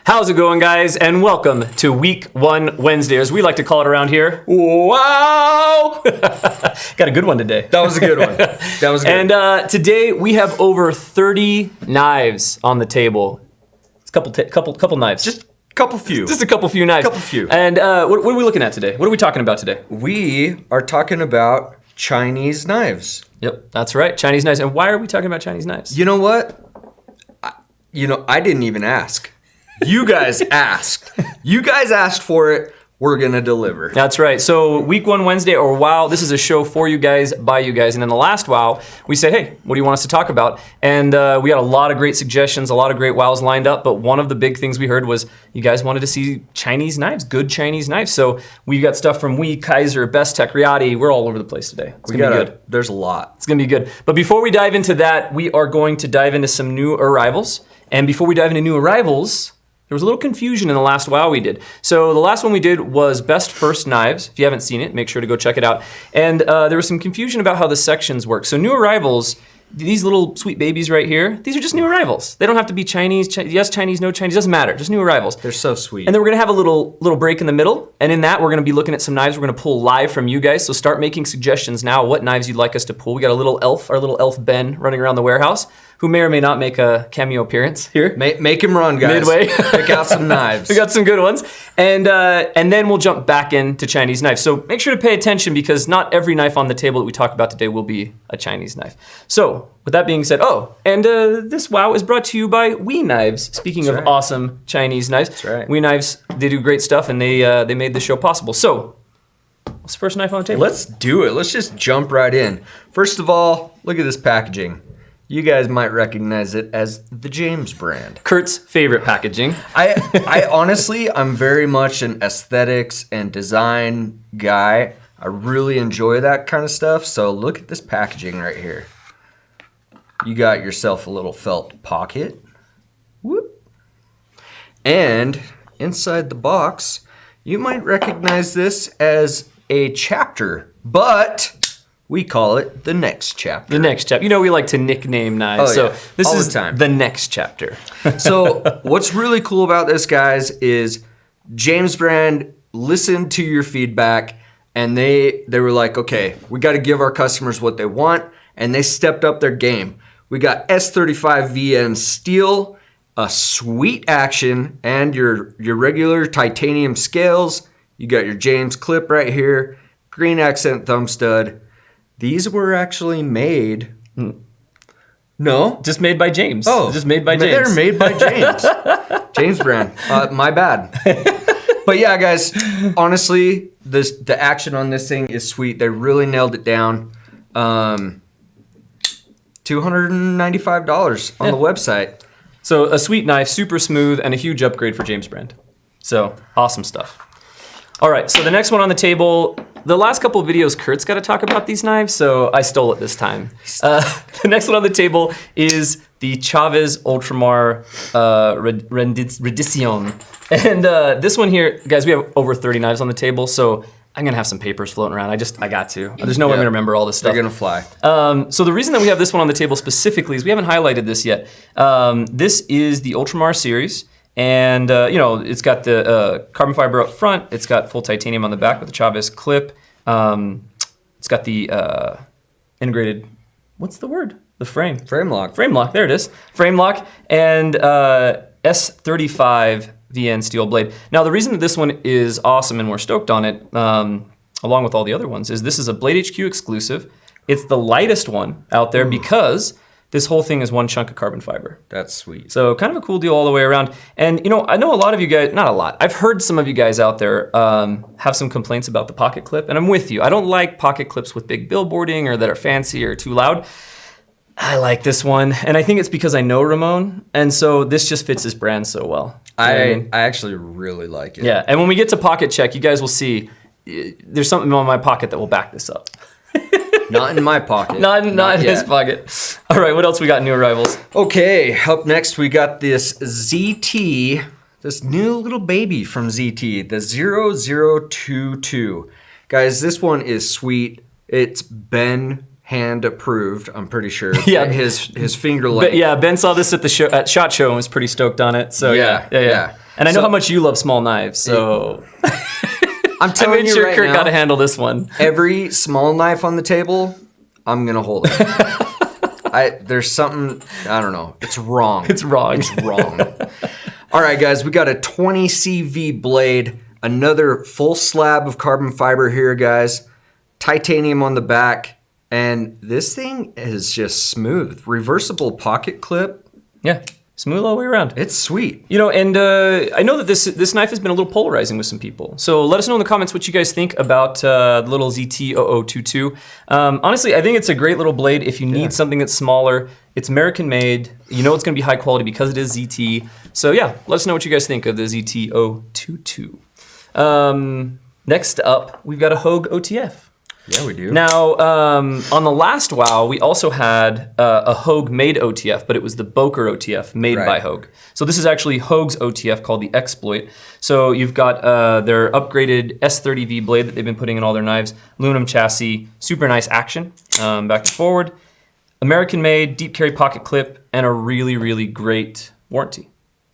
How's it going, guys? And welcome to Week 1 Wednesday, as we like to call it around here. Wow! Got a good one today. That was a good one. That was good. And today we have over 30 knives on the table. It's a couple knives. Just a couple few. Just a couple few knives. Couple few. And what are we looking at today? What are we talking about today? We are talking about Chinese knives. Yep, that's right. Chinese knives. And why are we talking about Chinese knives? You know what? I didn't even ask. You guys asked. You guys asked for it. We're going to deliver. That's right. So Week 1 Wednesday, or WOW, this is a show for you guys, by you guys. And in the last WOW, we said, hey, what do you want us to talk about? And we got a lot of great suggestions, a lot of great WOWs lined up. But one of the big things we heard was you guys wanted to see Chinese knives, good Chinese knives. So we got stuff from WE, Kaiser, Bestech, Riyadi. We're all over the place today. It's going to be good. There's a lot. It's going to be good. But before we dive into that, we are going to dive into some new arrivals. And before we dive into new arrivals, there was a little confusion in the last WOW we did. So the last one we did was Best First Knives. If you haven't seen it, make sure to go check it out. And there was some confusion about how the sections work. So new arrivals, these little sweet babies right here, these are just new arrivals. They don't have to be Chinese, yes Chinese, no Chinese, doesn't matter, just new arrivals. They're so sweet. And then we're gonna have a little break in the middle. And in that, we're gonna be looking at some knives we're gonna pull live from you guys. So start making suggestions now, what knives you'd like us to pull. We got a little elf, our little elf Ben running around the warehouse, who may or may not make a cameo appearance here. Make him run, guys. Midway. Pick out some knives. We got some good ones. And then we'll jump back into Chinese knives. So make sure to pay attention because not every knife on the table that we talk about today will be a Chinese knife. So with that being said, this WOW is brought to you by WE Knives. Speaking of awesome Chinese knives. That's right. WE Knives, they do great stuff and they made this show possible. So what's the first knife on the table? Let's do it. Let's just jump right in. First of all, look at this packaging. You guys might recognize it as the James brand. Kurt's favorite packaging. I honestly, I'm very much an aesthetics and design guy. I really enjoy that kind of stuff. So look at this packaging right here. You got yourself a little felt pocket. Whoop. And inside the box, you might recognize this as a chapter, but we call it the next chapter. The next chapter. You know, we like to nickname knives. Oh, yeah. So this All is the time. the next chapter. So what's really cool about this, guys, is James brand listened to your feedback and they were like, okay, we got to give our customers what they want, and they stepped up their game. We got S35 VN steel, a sweet action, and your regular titanium scales. You got your James clip right here, green accent thumb stud. These were actually made. No? Just made by James. Oh. Just made by James. They're made by James. James brand. My bad. But yeah, guys, honestly, the action on this thing is sweet. They really nailed it down. $295 on the website. So a sweet knife, super smooth, and a huge upgrade for James brand. So awesome stuff. All right, so the next one on the table, the last couple of videos, Kurt's got to talk about these knives, so I stole it this time. The next one on the table is the Chavez Ultramar Rendition. And this one here, guys, we have over 30 knives on the table, so I'm gonna have some papers floating around. I got to. There's no way I'm gonna remember all this stuff. They're gonna fly. So the reason that we have this one on the table specifically is we haven't highlighted this yet. This is the Ultramar series. And, it's got the carbon fiber up front. It's got full titanium on the back with the Chavez clip. It's got the integrated, what's the word? The frame. Frame lock. Frame lock, there it is. Frame lock and S35 VN steel blade. Now, the reason that this one is awesome and we're stoked on it, along with all the other ones, is this is a Blade HQ exclusive. It's the lightest one out there because this whole thing is one chunk of carbon fiber. That's sweet. So kind of a cool deal all the way around. And I know a lot of you guys, not a lot, I've heard some of you guys out there have some complaints about the pocket clip, and I'm with you. I don't like pocket clips with big billboarding or that are fancy or too loud. I like this one, and I think it's because I know Ramon, and so this just fits his brand so well. I actually really like it. Yeah, and when we get to pocket check, you guys will see there's something on my pocket that will back this up. Not in my pocket. Not in his pocket. All right, what else we got in new arrivals? Okay, up next we got this ZT, this new little baby from ZT, the 0022. Guys, this one is sweet. It's Ben hand approved, I'm pretty sure. Yeah. His finger length. Ben saw this at the show, at SHOT Show, and was pretty stoked on it. So yeah. And I know So- how much you love small knives, so I'm I telling made you sure right Kurt now, got to handle this one. every small knife on the table, I'm gonna hold it. There's something, I don't know. It's wrong. It's wrong. It's wrong. All right, guys, we got a 20 CV blade, another full slab of carbon fiber here, guys. Titanium on the back, and this thing is just smooth. Reversible pocket clip. Yeah, smooth all the way around. It's sweet. You know, and I know that this knife has been a little polarizing with some people. So let us know in the comments what you guys think about the little ZT0022. Honestly, I think it's a great little blade if you need something that's smaller. It's American made. You know it's going to be high quality because it is ZT. So yeah, let us know what you guys think of the ZT022. Next up, we've got a Hogue OTF. Yeah, we do. Now, on the last WoW, we also had a Hogue made OTF, but it was the Boker OTF made by Right. Hogue. So this is actually Hogue's OTF called the Exploit. So you've got their upgraded S30V blade that they've been putting in all their knives, aluminum chassis, super nice action, back and forward, American made, deep carry pocket clip, and a really, really great warranty.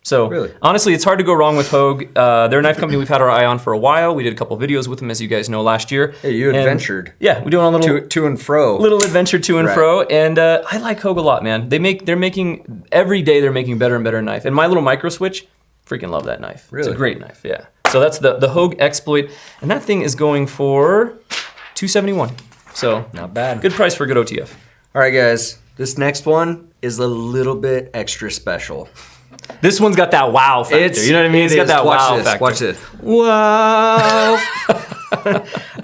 So Really? honestly, it's hard to go wrong with Hogue. They're a knife company we've had our eye on for a while. We did a couple videos with them, as you guys know, last year. Hey, you And- adventured. Yeah, we're doing a little To and fro. little adventure to and Right. fro, and I like Hogue a lot, man. They're making every day they're making better and better knife. And my little micro switch, freaking love that knife. It's Really? a great knife, yeah. So that's the Hogue Exploit, and that thing is going for $271. So Not bad. good price for a good OTF. All right, guys. This next one is a little bit extra special. This one's got that wow factor. You know what I mean? It's got that Watch wow this, factor. Watch this. Wow.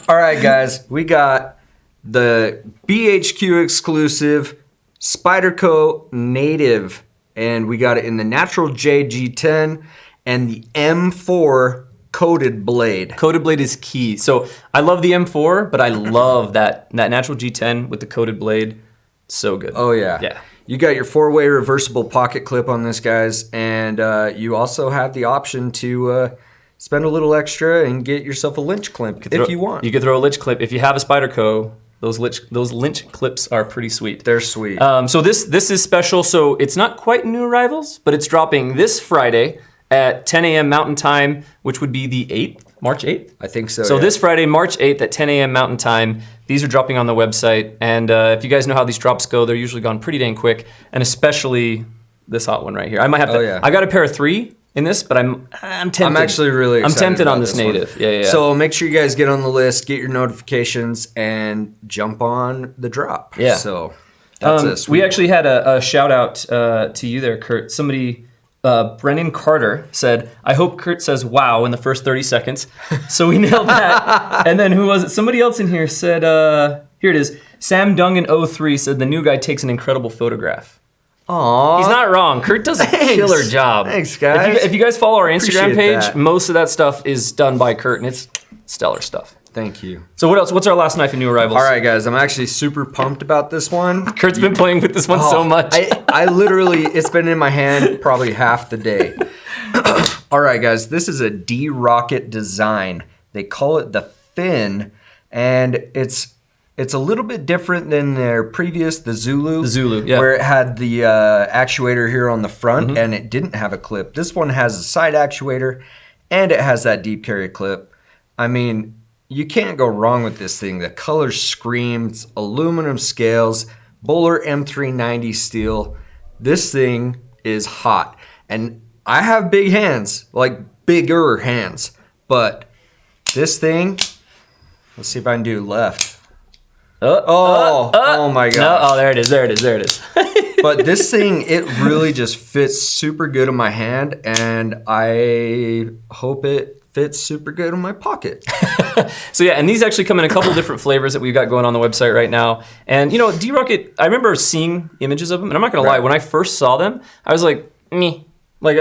All right, guys. We got the BHQ exclusive Spyderco Native, and we got it in the Natural JG10 and the M4 coated blade. Coated blade is key. So I love the M4, but I love that Natural G10 with the coated blade. So good. Oh yeah. Yeah. You got your 4-way reversible pocket clip on this, guys, and you also have the option to spend a little extra and get yourself a lynch clip if you want. You could throw a lynch clip. If you have a Spyderco, those lynch clips are pretty sweet. They're sweet. So this is special. So it's not quite new arrivals, but it's dropping this Friday at 10 a.m. Mountain Time, which would be the 8th, March 8th. I think so. So yeah. this Friday, March 8th at 10 a.m. Mountain Time, these are dropping on the website. And if you guys know how these drops go, they're usually gone pretty dang quick. And especially this hot one right here. I might have to. Oh, yeah. I got a pair of 3 in this, but I'm tempted. I'm actually really excited. I'm tempted about on this one. native. Yeah. So make sure you guys get on the list, get your notifications, and jump on the drop. Yeah. So that's us. We actually had a shout out to you there, Kurt. Somebody, Brennan Carter, said, "I hope Kurt says wow in the first 30 seconds." So we nailed that. And then who was it? Somebody else in here said, here it is. Sam Dungan 03 said the new guy takes an incredible photograph. Aw. He's not wrong. Kurt does a killer job. Thanks, guys. If you guys follow our Instagram Appreciate page, that. most of that stuff is done by Kurt, and it's stellar stuff. Thank you. So what else? What's our last knife in new arrivals? All right, guys. I'm actually super pumped about this one. Kurt's been playing with this one so Oh, much. I literally, it's been in my hand probably half the day. All right, guys, this is a D-Rocket design. They call it the Fin, and it's a little bit different than their previous, the Zulu. The Zulu, yeah. Where it had the actuator here on the front, and it didn't have a clip. This one has a side actuator, and it has that deep carry clip. I mean, you can't go wrong with this thing. The color screams, aluminum scales, Bowler M390 steel. This thing is hot. And I have big hands, like bigger hands. But this thing, let's see if I can do left. Oh my No, god. oh, there it is. There it is. There it is. But this thing, it really just fits super good in my hand. And I hope it fits super good in my pocket. So yeah, and these actually come in a couple different flavors that we've got going on the website right now. And you know, D-Rocket, I remember seeing images of them, and I'm not gonna lie, when I first saw them, I was like, meh. Like,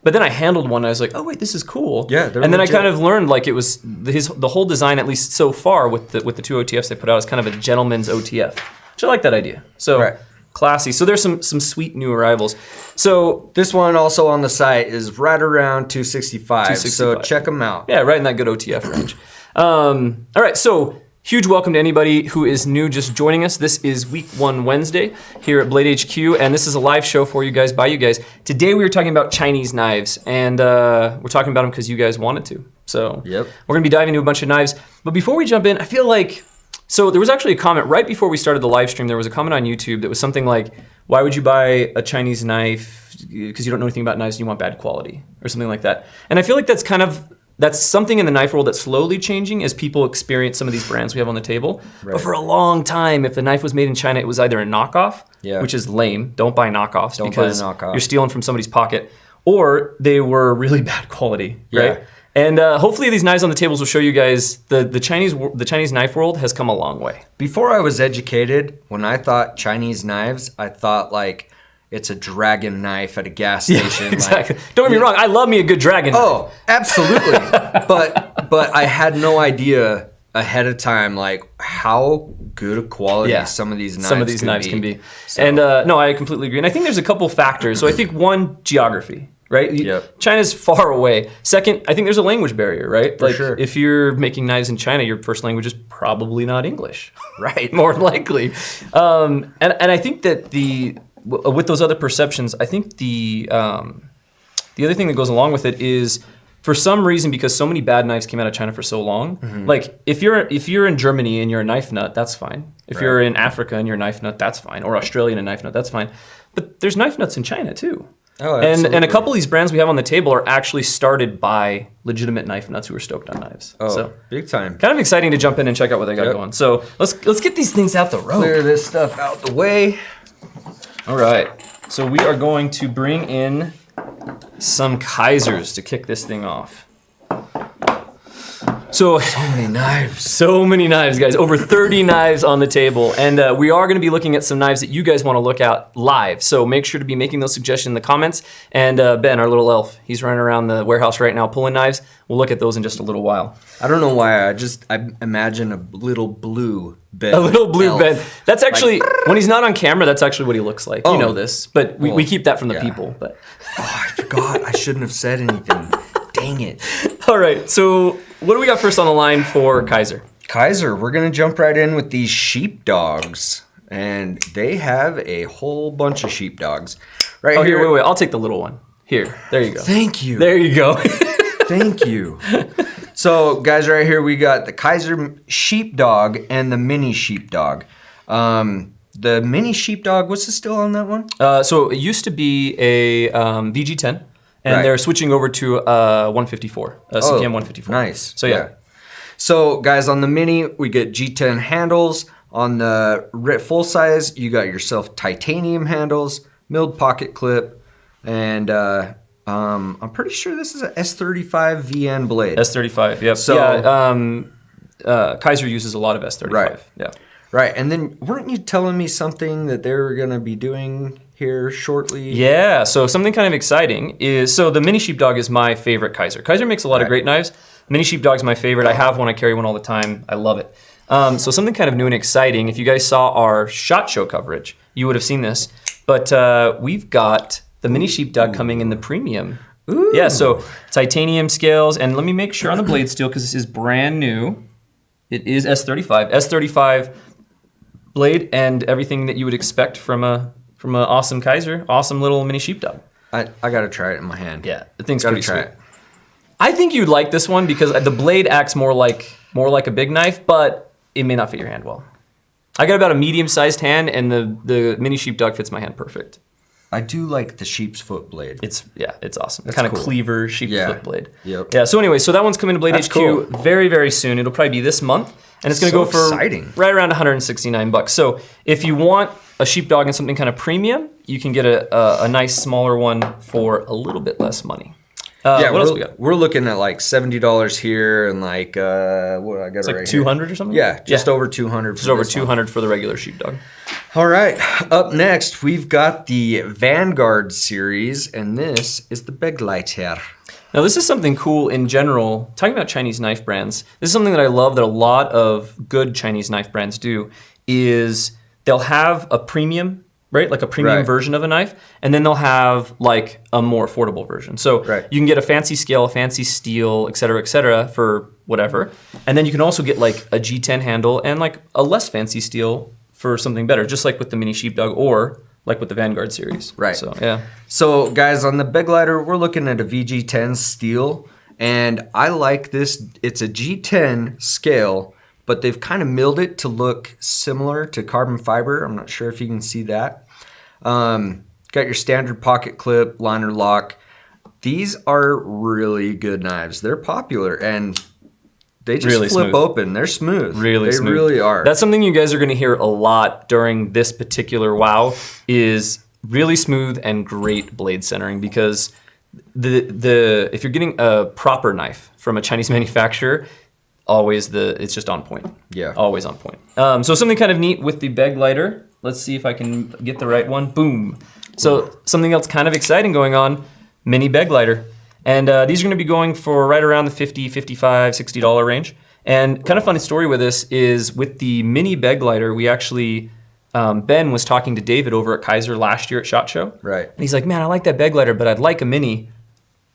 but then I handled one. And I was like, oh wait, this is cool. Yeah, they're and then legit. I kind of learned like it was the whole design, at least so far with the 2 OTFs they put out, is kind of a gentleman's OTF, which I like that idea. So Right. classy. So there's some sweet new arrivals. So This one also on the site is right around 265. So 265. check them out. yeah, right in that good OTF range. All right, so Huge welcome to anybody who is new just joining us. This is week 1 Wednesday here at Blade HQ, and this is a live show for you guys, by you guys. Today we were talking about Chinese knives, and we're talking about them because you guys wanted to. So Yep. we're going to be diving into a bunch of knives. But before we jump in, I feel like, so there was actually a comment right before we started the live stream. There was a comment on YouTube that was something like, why would you buy a Chinese knife because you don't know anything about knives and you want bad quality, or something like that. And I feel like that's something in the knife world that's slowly changing as people experience some of these brands we have on the table. Right. But for a long time, if the knife was made in China, it was either a knockoff, Yeah. which is lame. Don't buy knockoffs Don't buy a because knockoff. you're stealing from somebody's pocket, or they were really bad quality, right? Yeah. And hopefully these knives on the tables will show you guys the Chinese knife world has come a long way. Before I was educated, when I thought Chinese knives, I thought like it's a dragon knife at a gas station. Exactly. Like, Don't get me wrong, I love me a good dragon. oh, absolutely. but I had no idea ahead of time like how good a quality some of these knives can be. So- And no, I completely agree. And I think there's a couple factors. So I think one, geography, right? Yep. China's far away. Second, I think there's a language barrier, right? For like sure. if you're making knives in China, your first language is probably not English. Right. More likely. And I think that with those other perceptions, I think the other thing that goes along with it is, for some reason, because so many bad knives came out of China for so long, like if you're in Germany and you're a knife nut, that's fine. If you're in Africa and you're a knife nut, that's fine. Or Australia and a knife nut, that's fine. But there's knife nuts in China too. Oh, and a absolutely. couple of these brands we have on the table are actually started by legitimate knife nuts who are stoked on knives. Oh, So big time. kind of exciting to jump in and check out what they got Yep. going. So let's get these things out the road. Clear this stuff out the way. All right. So we are going to bring in some Kaisers to kick this thing off. So many knives, guys. Over 30 knives on the table. And we are going to be looking at some knives that you guys want to look at live. So make sure to be making those suggestions in the comments. And Ben, our little elf, he's running around the warehouse right now pulling knives. We'll look at those in just a little while. I don't know why. I imagine a little blue Ben. A little blue elf. Ben. That's actually, when he's not on camera, that's actually what he looks like. Oh. You know this. But we keep that from the yeah. people. But Oh, I forgot. I shouldn't have said anything. Dang it. all right. So what do we got first on the line for Kaiser? Kaiser, we're going to jump right in with these sheepdogs. And they have a whole bunch of sheepdogs. Right Oh, here. here, wait. I'll take the little one. Here. There you go. Thank you. There you go. Thank you. So, guys, right here we got the Kaiser sheepdog and the mini sheepdog. The mini sheepdog, what's the still on that one? So it used to be a VG10, and Right. they're switching over to 154, CPM 154. Nice. So yeah. So, guys, on the mini, we get G10 handles. On the full size, you got yourself titanium handles, milled pocket clip, and I'm pretty sure this is a S35 VN blade. S35. Yep. So- yeah. Kaiser uses a lot of S35. Right. Yeah. Right, and then weren't you telling me something that they were going to be doing here shortly? Yeah. So something kind of exciting is, so the mini sheepdog is my favorite Kaiser. Kaiser makes a lot of Right. great knives. Mini sheepdog is my favorite. I have one. I carry one all the time. I love it. So something kind of new and exciting. If you guys saw our SHOT Show coverage, you would have seen this. But we've got the mini sheepdog coming in the premium. Ooh. Yeah, so titanium scales, and let me make sure on the blade steel because this is brand new. It is S35. S35 blade and everything that you would expect from a awesome Kaiser, awesome little mini sheepdog. I got to try it in my hand. Yeah, the thing's Gotta pretty try sweet. it. I think you'd like this one because the blade acts more like a big knife, but it may not fit your hand well. I got about a medium-sized hand, and the mini sheepdog fits my hand perfect. I do like the sheep's foot blade. It's awesome. That's Kind of cool. cleaver sheep Yeah. foot blade. Yep. Yeah. So anyway, so that one's coming to Blade That's HQ cool. very, very soon. It'll probably be this month, and it's going to So go for exciting. right around $169. So if you want a sheepdog and something kind of premium, you can get a nice smaller one for a little bit less money. Yeah, what else we got? we're looking at like $70 here and like what I got It's it like right 200 or something. here. Yeah, just over 200. Just over 200 for the regular sheepdog. All right, up next we've got the Vanguard series, and this is the Begleiter. Now, this is something cool in general. Talking about Chinese knife brands, this is something that I love that a lot of good Chinese knife brands do, is they'll have a premium right? Like a premium Right. version of a knife. And then they'll have like a more affordable version. So Right. you can get a fancy scale, a fancy steel, et cetera, for whatever. And then you can also get like a G10 handle and like a less fancy steel for something better, just like with the Mini Sheepdog or like with the Vanguard series. Right. So, yeah. So, guys, on the Beg Lighter, we're looking at a VG10 steel, and I like this. It's a G10 scale, but they've kind of milled it to look similar to carbon fiber. I'm not sure if you can see that. Got your standard pocket clip, liner lock. These are really good knives. They're popular, and they just Really flip smooth. open. They're smooth. Really they smooth. really are. That's something you guys are going to hear a lot during this particular WOW is really smooth and great blade centering, because the if you're getting a proper knife from a Chinese manufacturer, it's just on point. Yeah. Always on point. So something kind of neat with the Beg Lighter. Let's see if I can get the right one. Boom. So something else kind of exciting going on, Mini Beg Lighter. And these are going to be going for right around the $50, $55, $60 range. And kind of funny story with this is with the Mini Beg Lighter, we actually, Ben was talking to David over at Kaiser last year at SHOT Show. Right. And he's like, man, I like that Beg Lighter, but I'd like a Mini.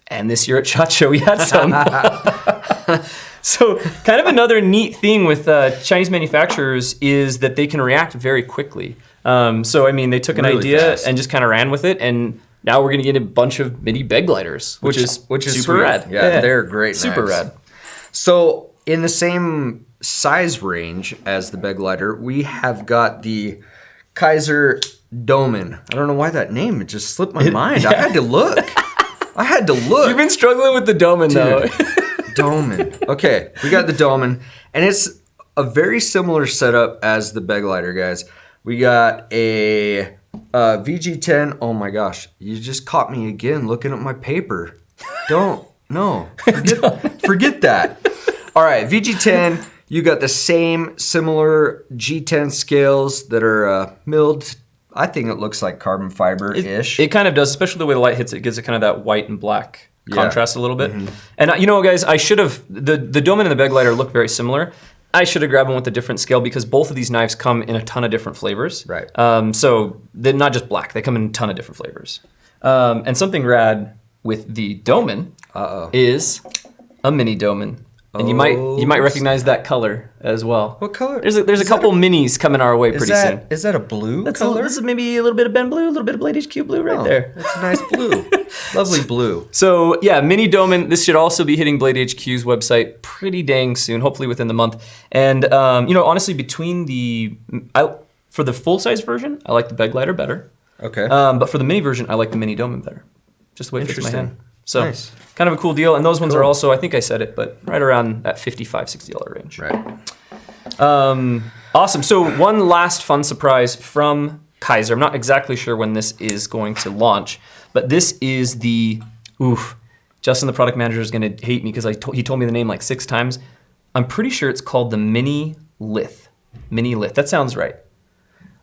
And this year at SHOT Show, we had some. So kind of another neat thing with Chinese manufacturers is that they can react very quickly. So, I mean, they took an Really idea fast. and just kind of ran with it. And now we're going to get a bunch of Mini Beg Lighters, which is super sweet. rad. Yeah, they're great Super knives. rad. So in the same size range as the Beg Lighter, we have got the Kaiser Domen. I don't know why that name, it just slipped my mind. I had to look. You've been struggling with the Domen, though. Domen. Okay, we got the Domen, and it's a very similar setup as the Beg Lighter, guys. We got a VG10. Oh my gosh, you just caught me again looking at my paper. Forget that. All right, VG10. You got the same similar G10 scales that are milled. I think it looks like carbon fiber-ish. It kind of does, especially the way the light hits it. It gives it kind of that white and black contrast a little bit. Mm-hmm. And you know, guys, I should have, the Domen and the Beg Lighter look very similar. I should have grabbed one with a different scale because both of these knives come in a ton of different flavors. Right. So they're not just black, they come in a ton of different flavors. And something rad with the Domen is a Mini Domen. And you might recognize that color as well. What color? There's a couple minis coming our way pretty soon. Is that a blue This color? is maybe a little bit of Ben blue, a little bit of Blade HQ blue right there. That's a nice blue. Lovely blue. So yeah, Mini Domen. This should also be hitting Blade HQ's website pretty dang soon, hopefully within the month. And you know, honestly, for the full size version, I like the Beg Lighter better. Okay. But for the mini version, I like the Mini Domen better. Just the way it fits my Interesting. hand. So Nice. kind of a cool deal. And those ones Cool. are also, I think I said it, but right around that $55, $60 range. Right. Awesome. So one last fun surprise from Kaiser. I'm not exactly sure when this is going to launch, but this is the Justin, the product manager, is going to hate me because he told me the name like 6 times. I'm pretty sure it's called the Mini Lith. Mini Lith. That sounds right.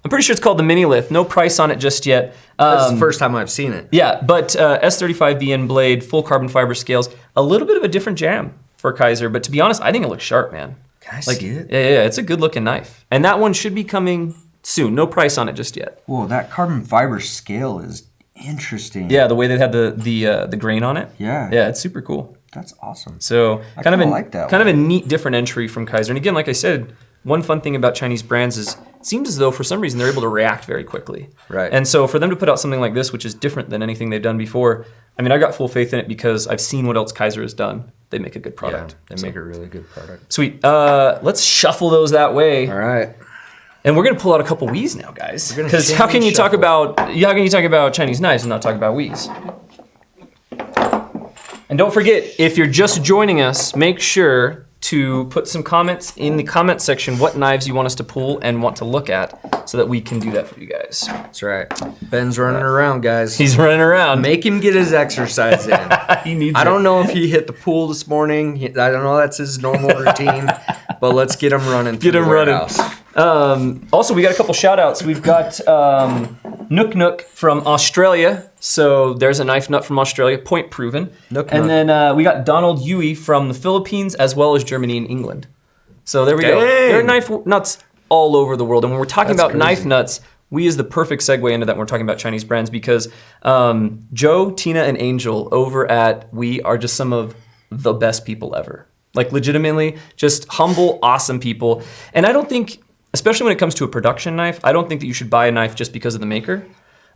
I'm pretty sure it's called the Mini Lith. No price on it just yet. That's the first time I've seen it. Yeah, but S35BN blade, full carbon fiber scales, a little bit of a different jam for Kaiser. But to be honest, I think it looks sharp, man. Can I see it? Yeah, it's a good looking knife. And that one should be coming soon. No price on it just yet. Whoa, that carbon fiber scale is interesting. Yeah, the way they had the grain on it. Yeah. Yeah, it's super cool. That's awesome. So I kind of kinda like that kind of a neat different entry from Kaiser. And again, like I said, one fun thing about Chinese brands is it seems as though for some reason they're able to react very quickly. Right. And so for them to put out something like this, which is different than anything they've done before, I mean, I got full faith in it because I've seen what else Kaiser has done. They make a good product. They make a really good product. Sweet. Let's shuffle those that way. All right. And we're gonna pull out a couple Wii's now, guys. We're gonna Because chain how can you talk shuffle. about Chinese knives and not talk about Wii's? And don't forget, if you're just joining us, make sure to put some comments in the comment section what knives you want us to pull and want to look at so that we can do that for you guys. That's right. Ben's running around, guys. He's running around. Make him get his exercise in. He needs I it. don't know if he hit the pool this morning. I don't know that's his normal routine, but let's get him running. Get through him the running. warehouse. Also, we got a couple shout outs. We've got Nook from Australia. So there's a knife nut from Australia, point proven. Nook and Nut. then we got Donald Yui from the Philippines as well as Germany and England. So there we go. Dang. There are knife nuts all over the world. And when we're talking That's about knife crazy. nuts, We is the perfect segue into that when we're talking about Chinese brands because Joe, Tina, and Angel over at We are just some of the best people ever. Like legitimately, just humble, awesome people. And I don't think, especially when it comes to a production knife, I don't think that you should buy a knife just because of the maker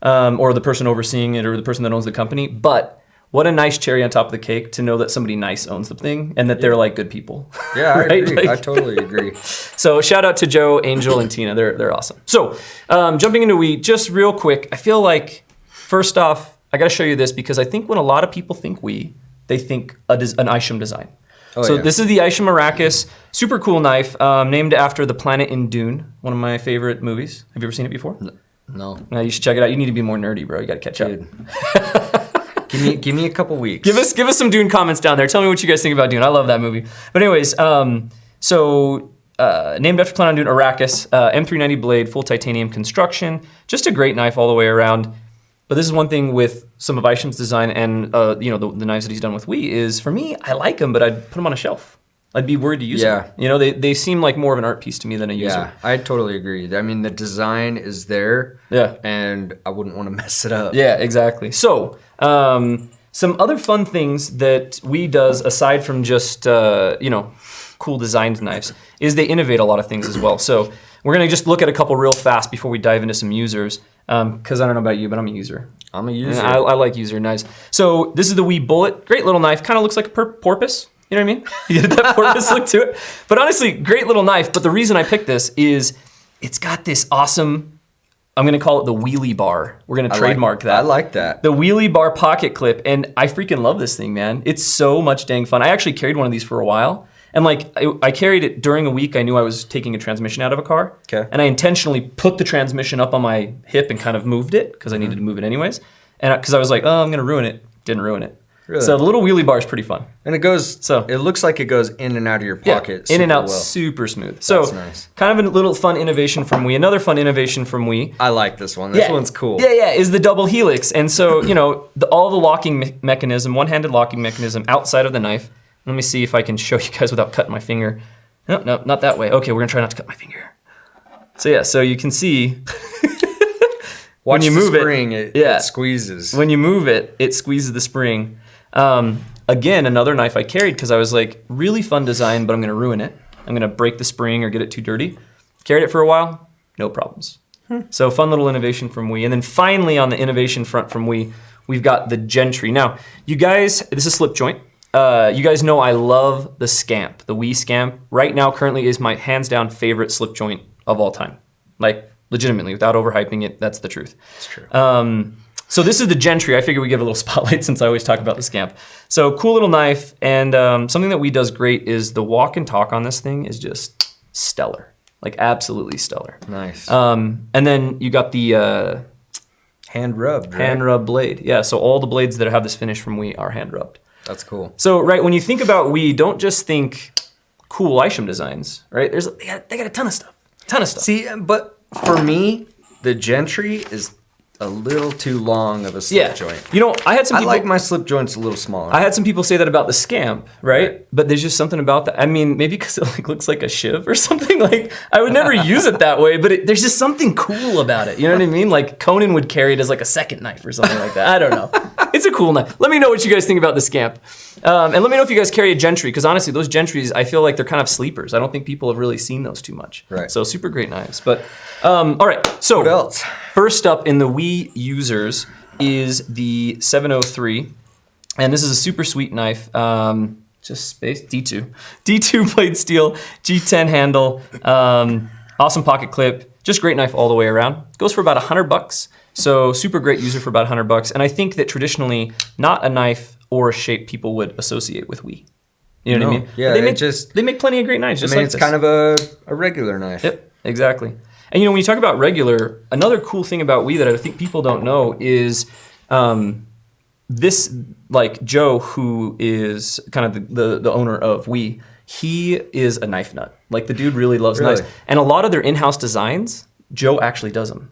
or the person overseeing it or the person that owns the company. But what a nice cherry on top of the cake to know that somebody nice owns the thing and that they're like good people. Yeah, I Right? agree. Like- I totally agree. So shout out to Joe, Angel, and Tina. They're awesome. So jumping into We, just real quick, I feel like first off, I got to show you this because I think when a lot of people think We, they think an Isham design. So yeah. this is the Isham Arrakis, super cool knife, named after the planet in Dune, one of my favorite movies. Have you ever seen it before? No. No, you should check it out. You need to be more nerdy, bro. You got to catch up. Give me a couple weeks. Give us some Dune comments down there. Tell me what you guys think about Dune. I love that movie. But anyways, named after Planet Dune, Arrakis, M390 blade, full titanium construction. Just a great knife all the way around. But this is one thing with some of Isham's design and the knives that he's done with We is, for me, I like them, but I'd put them on a shelf. I'd be worried to use them. They seem like more of an art piece to me than a user. Yeah, I totally agree. I mean, the design is there. Yeah. And I wouldn't want to mess it up. Yeah, exactly. So, some other fun things that We does aside from just cool designed knives is they innovate a lot of things as well. So we're gonna just look at a couple real fast before we dive into some users. Because I don't know about you, but I'm a user. I'm a user. I like user knives. So this is the We Bullet. Great little knife. Kind of looks like a porpoise. You know what I mean? You get that porpoise look to it. But honestly, great little knife. But the reason I picked this is it's got this awesome, I'm going to call it the wheelie bar. We're going to trademark that. I like that. The wheelie bar pocket clip. And I freaking love this thing, man. It's so much dang fun. I actually carried one of these for a while. And I carried it during a week. I knew I was taking a transmission out of a car. Okay. And I intentionally put the transmission up on my hip and kind of moved it because I needed to move it anyways. And because I was like, oh, I'm going to ruin it. Didn't ruin it. Really? So the little wheelie bar is pretty fun. And it goes, So- it looks like it goes in and out of your pocket. in and super out well. super smooth. So That's nice. kind of a little fun innovation from We. Another fun innovation from We. I like this one. This one's cool. Yeah, is the double helix. And so, all the locking mechanism, one-handed locking mechanism outside of the knife. Let me see if I can show you guys without cutting my finger. No, not that way. Okay, we're gonna try not to cut my finger. So yeah, so you can see Watch you the move it, spring, it squeezes. when you move it, it squeezes the spring. Again, another knife I carried because I was like, really fun design, but I'm gonna ruin it. I'm gonna break the spring or get it too dirty. Carried it for a while, no problems. So fun little innovation from We. And then finally on the innovation front from We, we've got the Gentry. Now, you guys, this is slip joint. You guys know I love the Scamp, the We Scamp. Right now, currently is my hands down favorite slip joint of all time. Like, legitimately, without overhyping it, that's the truth. It's true. So this is the Gentry. I figure we give a little spotlight since I always talk about the Scamp. So cool little knife, and something that We does great is the walk and talk on this thing is just stellar. Like, absolutely stellar. Nice. And then you got the hand rubbed. Right? hand rub blade. Yeah, so all the blades that have this finish from We are hand rubbed. That's cool. So, right, when you think about We, don't just think cool Isham designs, right? They got a ton of stuff. See, but for me, the Gentry is a little too long of a slip joint. I had some I people like my slip joints a little smaller. I had some people say that about the Scamp, right? But there's just something about that. I mean, maybe because it looks like a shiv or something. Like, I would never use it that way, but there's just something cool about it. You know what I mean? Like, Conan would carry it as like a second knife or something like that. I don't know. It's a cool knife. Let me know what you guys think about the Scamp. And let me know if you guys carry a Gentry, because honestly, those Gentrys, I feel like they're kind of sleepers. I don't think people have really seen those too much. Right. So super great knives. But, all right. So What else? first up in the We users is the 703. And this is a super sweet knife. Just space, D2. D2 blade steel, G10 handle, awesome pocket clip, just great knife all the way around. Goes for about $100. So super great user for about $100. And I think that traditionally, not a knife or a shape people would associate with We. You know what I No. mean? Yeah, they they make plenty of great knives. Just I mean, like it's this. kind of a regular knife. Yep, exactly. And when you talk about regular, another cool thing about We that I think people don't know is this, like Joe, who is kind of the owner of We, he is a knife nut. Like, the dude really loves Really? knives. And a lot of their in-house designs, Joe actually does them.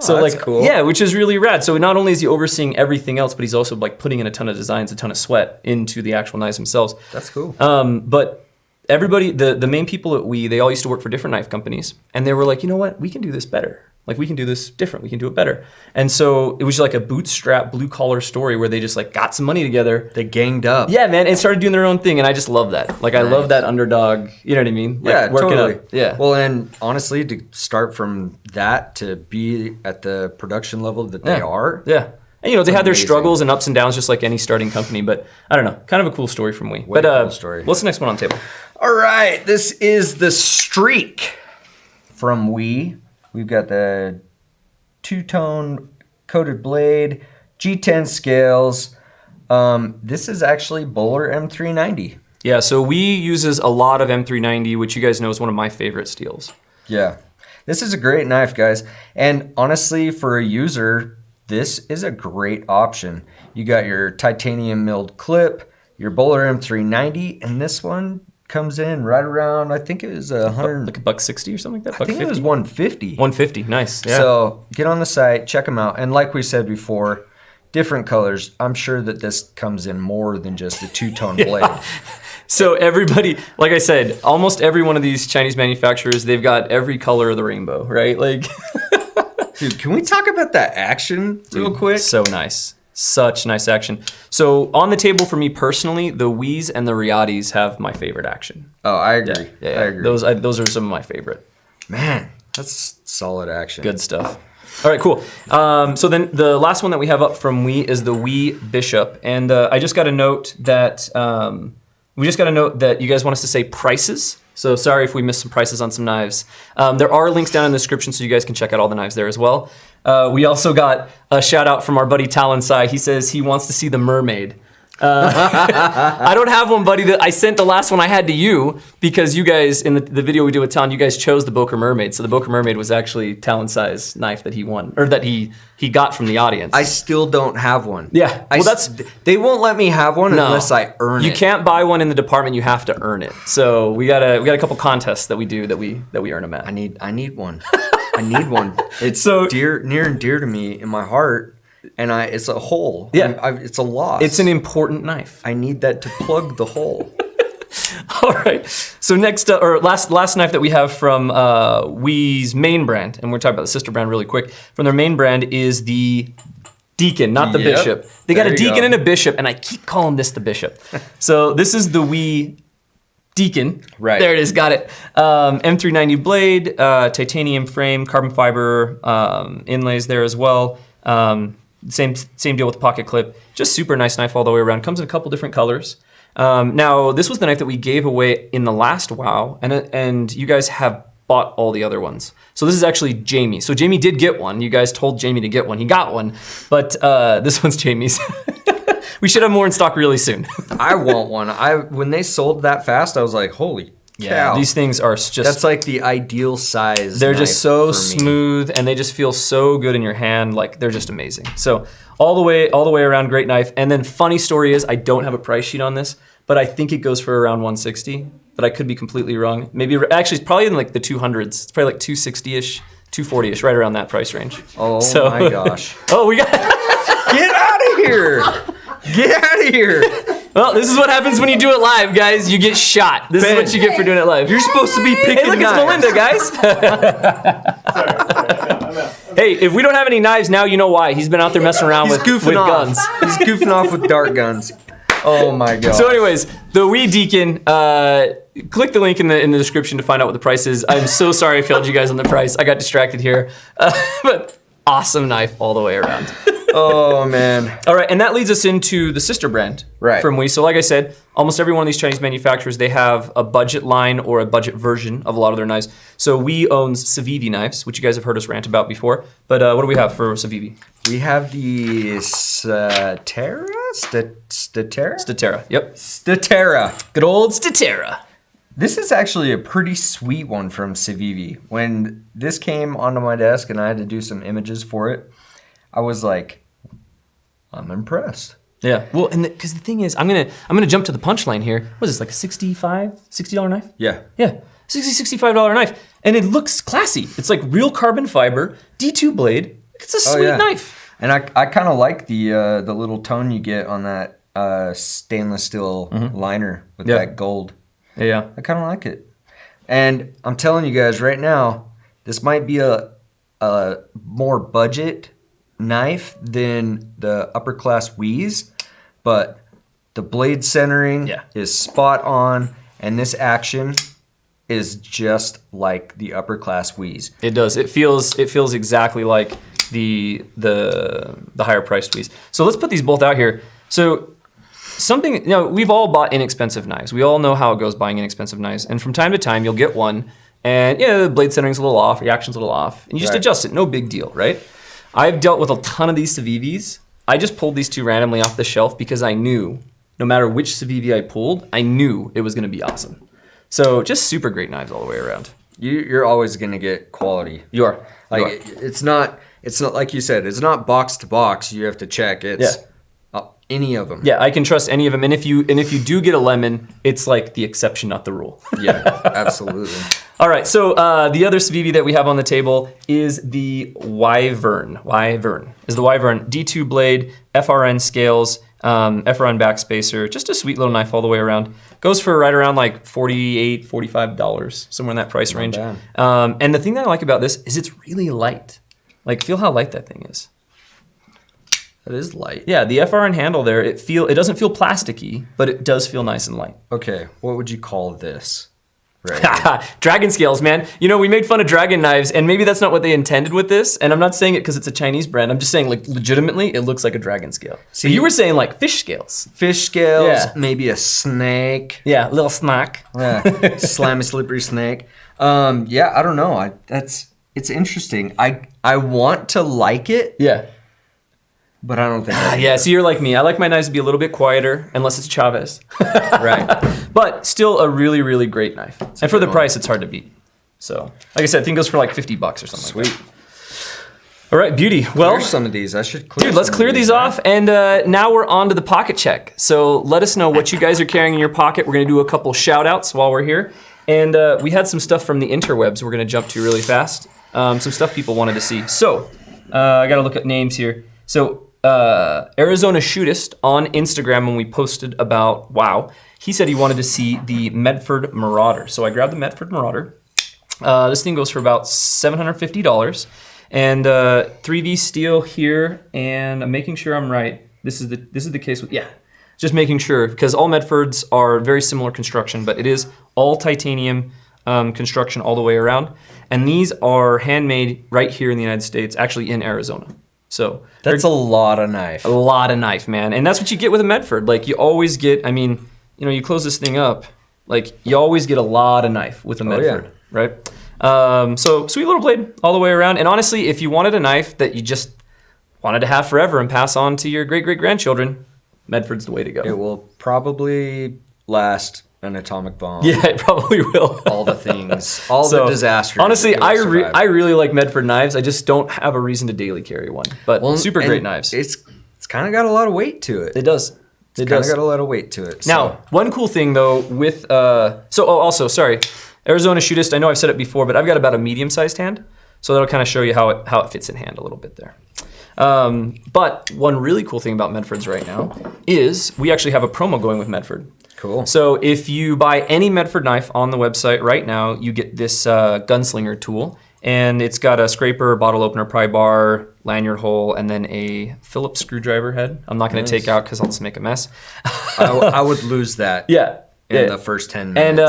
So that's like, cool. yeah, which is really rad. So not only is he overseeing everything else, but he's also like putting in a ton of designs, a ton of sweat into the actual knives themselves. That's cool. But everybody, the main people at We, they all used to work for different knife companies, and they were like, you know what, we can do this better. Like we can do this different. We can do it better. And so it was like a bootstrap blue collar story where they just like got some money together. They ganged up. Yeah, man, and started doing their own thing. And I just love that. Like I love that underdog. You know what I mean? Like, Yeah, working totally. up. Yeah. Well, and honestly, to start from that to be at the production level that they are. Yeah. And, you know, they had their amazing. struggles and ups and downs just like any starting company. But I don't know. Kind of a cool story from Wii. Way But cool story. what's the next one on the table? All right, this is the Streak from Wii. We've got the two-tone coated blade, G10 scales. This is actually Bowler M390. Yeah, so Wii uses a lot of M390, which you guys know is one of my favorite steels. Yeah, this is a great knife, guys. And honestly, for a user, this is a great option. You got your titanium milled clip, your Bowler M390, and this one comes in right around, I think it was $100. Like $160 or something like that? I think it was $150. 150, nice. Yeah. So get on the site, check them out. And like we said before, different colors. I'm sure that this comes in more than just a two-tone blade. So everybody, like I said, almost every one of these Chinese manufacturers, they've got every color of the rainbow, right? Like, Dude, can we talk about that action real quick? so nice. Such nice action. So on the table for me personally, the Wiis and the Riotis have my favorite action. Oh, I agree. Yeah, I agree. those are some of my favorite. Man, that's solid action. Good stuff. All right, cool. So then the last one that we have up from Wii is the Wii Bishop, and I just got a note that you guys want us to say prices. So sorry if we missed some prices on some knives. There are links down in the description so you guys can check out all the knives there as well. We also got a shout out from our buddy Talon Sai. He says he wants to see the mermaid. I don't have one, buddy. I sent the last one I had to you because you guys, in the video we did with Talon, you guys chose the Boker Mermaid. So the Boker Mermaid was actually Talon Sai's knife that he won, or that he got from the audience. I still don't have one. Yeah, well, they won't let me have one No. unless I earn it. You can't buy one in the department. You have to earn it. So we got a couple contests that we do that we earn them at. I need one. I need one. It's So- near and dear to me in my heart, and it's a hole. Yeah. It's a loss. It's an important knife. I need that to plug the hole. All right. So next, or last knife that we have from Wii's main brand, and we're talking about the sister brand really quick. From their main brand is the Deacon, not the Yep. Bishop. They got There a you Deacon go. and a Bishop, and I keep calling this the Bishop. So this is the Wii Deacon. Right. There it is. Got it. M390 blade, titanium frame, carbon fiber inlays there as well. Same deal with the pocket clip. Just super nice knife all the way around. Comes in a couple different colors. Now, this was the knife that we gave away in the last WoW, and you guys have bought all the other ones. So this is actually Jamie. So Jamie did get one. You guys told Jamie to get one. He got one, but this one's Jamie's. We should have more in stock really soon. I want one. When they sold that fast, I was like, holy cow. These things are just... That's like the ideal size. They're knife just so for me. smooth, and they just feel so good in your hand. Like, they're just amazing. So all the way around, great knife. And then funny story is, I don't have a price sheet on this, but I think it goes for around 160. But I could be completely wrong. Maybe actually, it's probably in like the 200s. It's probably like 260ish, 240ish, right around that price range. Oh So- my gosh. Oh, we got. Get out of here. Get out of here. Well, this is what happens when you do it live, guys. You get shot. This is what you get for doing it live. You're supposed to be picking Hey, look, it's knives. Melinda, guys. Hey, if we don't have any knives now, you know why. He's been out there messing around He's with goofing off. guns. He's goofing off with dart guns. Oh my god. So, anyways, the Wii Deacon. Click the link in the description to find out what the price is. I'm so sorry I failed you guys on the price. I got distracted here, but awesome knife all the way around. Oh man. All right, and that leads us into the sister brand from Wii. So like I said, almost every one of these Chinese manufacturers, they have a budget line or a budget version of a lot of their knives. So Wii owns Civivi knives, which you guys have heard us rant about before. But what do we have for Civivi? We have the Statera? Statera. Yep. Statera. Good old Statera. This is actually a pretty sweet one from Civivi. When this came onto my desk and I had to do some images for it, I was like, I'm impressed. Yeah. Well, and because the thing is, I'm gonna jump to the punchline here. What is this, like a $60 knife? Yeah. Yeah. $65 knife. And it looks classy. It's like real carbon fiber, D2 blade. It's a sweet knife. And I kind of like the little tone you get on that stainless steel liner with that gold. Yeah. I kind of like it. And I'm telling you guys right now, this might be a a more budget knife than the upper class Wheeze, but the blade centering is spot on, and this action is just like the upper class Wheeze. It does. It feels exactly like the higher priced Wheeze. So let's put these both out here. So something, we've all bought inexpensive knives. We all know how it goes buying inexpensive knives. And from time to time, you'll get one, and the blade centering's a little off, the action's a little off, and you just adjust it. No big deal, right? I've dealt with a ton of these Civivis. I just pulled these two randomly off the shelf because I knew no matter which Civivi I pulled, I knew it was going to be awesome. So just super great knives all the way around. You're always going to get quality. You are. It's not like you said, it's not box to box. You have to check. It's any of them. Yeah, I can trust any of them. And if you do get a lemon, it's like the exception, not the rule. Yeah, absolutely. All right, so the other Civivi that we have on the table is the Wyvern. Wyvern is the Wyvern D2 blade, FRN scales, FRN backspacer, just a sweet little knife all the way around. Goes for right around like $48, $45, somewhere in that price range. And the thing that I like about this is it's really light. Like, feel how light that thing is. It is light. Yeah, the FRN handle there, it doesn't feel plasticky, but it does feel nice and light. Okay, what would you call this? Right. Dragon scales, man. We made fun of dragon knives, and maybe that's not what they intended with this. And I'm not saying it because it's a Chinese brand. I'm just saying, like, legitimately, it looks like a dragon scale. So you were saying, like, fish scales. Fish scales, maybe a snake. Yeah, little snack. Yeah, slimy, slippery snake. I don't know. It's interesting. I want to like it. Yeah. But I don't think so you're like me. I like my knives to be a little bit quieter, unless it's Chavez. Right. But still a really, really great knife. And for the price, it's hard to beat. So, like I said, I think it goes for like $50 or something. Sweet. All right, beauty. Well, clear some of these. I should clear. Dude, let's clear these off. And now we're on to the pocket check. So let us know what you guys are carrying in your pocket. We're going to do a couple shout outs while we're here. And we had some stuff from the interwebs we're going to jump to really fast. Some stuff people wanted to see. So I got to look at names here. So Arizona Shootist on Instagram, when we posted about WoW, he said he wanted to see the Medford Marauder. So I grabbed the Medford Marauder. This thing goes for about $750. And 3V steel here, and I'm making sure I'm right. This is the case with, just making sure, because all Medfords are very similar construction, but it is all titanium construction all the way around. And these are handmade right here in the United States, actually in Arizona. So that's a lot of knife. A lot of knife, man. And that's what you get with a Medford. Like, you always get, you close this thing up, like, you always get a lot of knife with a Medford, right? So sweet little blade all the way around. And honestly, if you wanted a knife that you just wanted to have forever and pass on to your great-great-grandchildren, Medford's the way to go. It will probably last an atomic bomb. Yeah, it probably will. All the things, the disasters. Honestly, I really like Medford knives. I just don't have a reason to daily carry one. But super great knives. It's kind of got a lot of weight to it. It does. It's kind of got a lot of weight to it. Now, one cool thing though with Arizona Shootist, I know I've said it before, but I've got about a medium-sized hand, so that'll kind of show you how it fits in hand a little bit there. But one really cool thing about Medfords right now is we actually have a promo going with Medford. Cool. So if you buy any Medford knife on the website right now, you get this gunslinger tool, and it's got a scraper, bottle opener, pry bar, lanyard hole, and then a Phillips screwdriver head. I'm not going to take out because I'll just make a mess. I would lose that. In the first 10 minutes.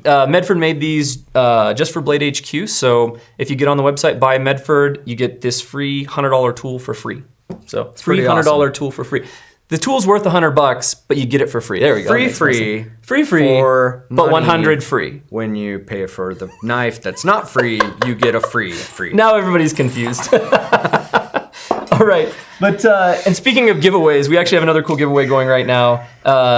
And Medford made these just for Blade HQ. So if you get on the website, buy Medford, you get this free $100 tool for free. So free $100 tool for free. The tool's worth $100, but you get it for free. There we go. Free. For but $100 free. When you pay for the knife that's not free, you get a free. Now everybody's confused. All right, but and speaking of giveaways, we actually have another cool giveaway going right now.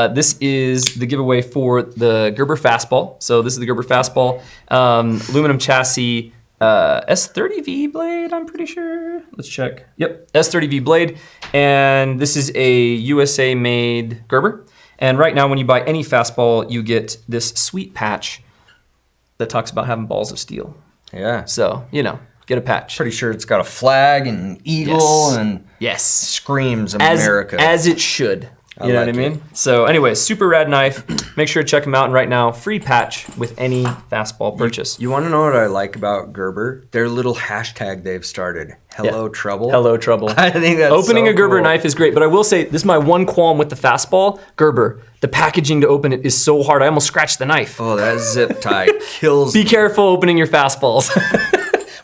This is the giveaway for the Gerber Fastball. So this is the Gerber Fastball, aluminum chassis, S30V blade, I'm pretty sure. Let's check. Yep, S30V blade, and this is a USA-made Gerber. And right now, when you buy any Fastball, you get this sweet patch that talks about having balls of steel. Yeah. So, get a patch. Pretty sure it's got a flag and an eagle and yes, screams America. As it should. You know what I like mean? So anyways, super rad knife. Make sure to check them out. And right now, free patch with any fastball purchase. You want to know what I like about Gerber? Their little hashtag they've started. Hello Trouble. Hello, trouble. I think that's Opening so a Gerber cool. knife is great, but I will say this is my one qualm with the fastball. Gerber, the packaging to open it is so hard. I almost scratched the knife. Oh, that zip tie kills Be me. careful opening your fastballs.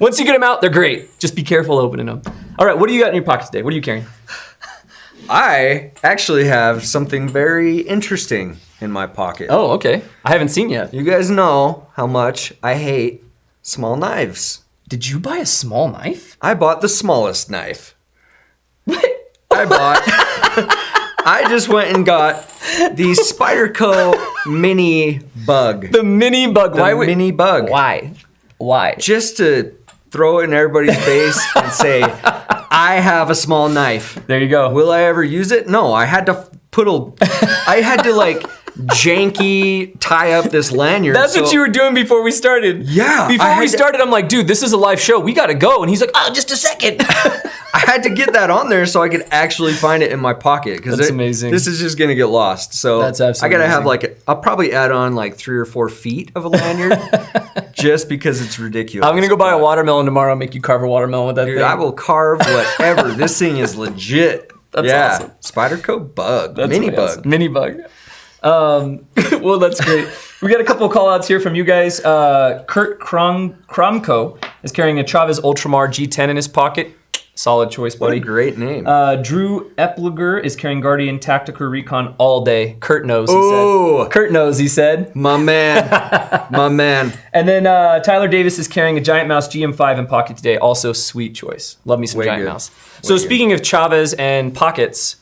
Once you get them out, they're great. Just be careful opening them. All right, what do you got in your pocket today? What are you carrying? I actually have something very interesting in my pocket. Oh, okay. I haven't seen yet. You guys know how much I hate small knives. Did you buy a small knife? I bought the smallest knife. What? I just went and got the Spyderco Mini Bug. The mini bug. The Mini Bug. Why? Why? Just to throw it in everybody's face and say, I have a small knife. There you go. Will I ever use it? No, I had to like janky tie up this lanyard. That's what you were doing before we started. Yeah, I Before had we to- started, I'm like, dude, this is a live show. We got to go. And he's like, oh, just a second. I had to get that on there so I could actually find it in my pocket because That's amazing. This is just gonna get lost. So That's absolutely I gotta have amazing. I'll probably add on like 3 or 4 feet of a lanyard just because it's ridiculous. I'm going to go buy a watermelon tomorrow and make you carve a watermelon with that Dude, thing. I will carve whatever. This thing is legit. That's yeah. awesome. Spyderco Bug. That's Mini really Bug. awesome. Mini bug. Well, that's great. We got a couple of call outs here from you guys. Kurt Kromko is carrying a Chavez Ultramar G10 in his pocket. Solid choice, What a buddy. great name. Drew Epliger is carrying Guardian Tactical Recon all day. Kurt knows, he Ooh. said. Kurt knows, he said. My man. My man. And then Tyler Davis is carrying a Giant Mouse GM5 in pocket today. Also, sweet choice. Love me some Way Giant good. Mouse. So speaking of Chavez and pockets,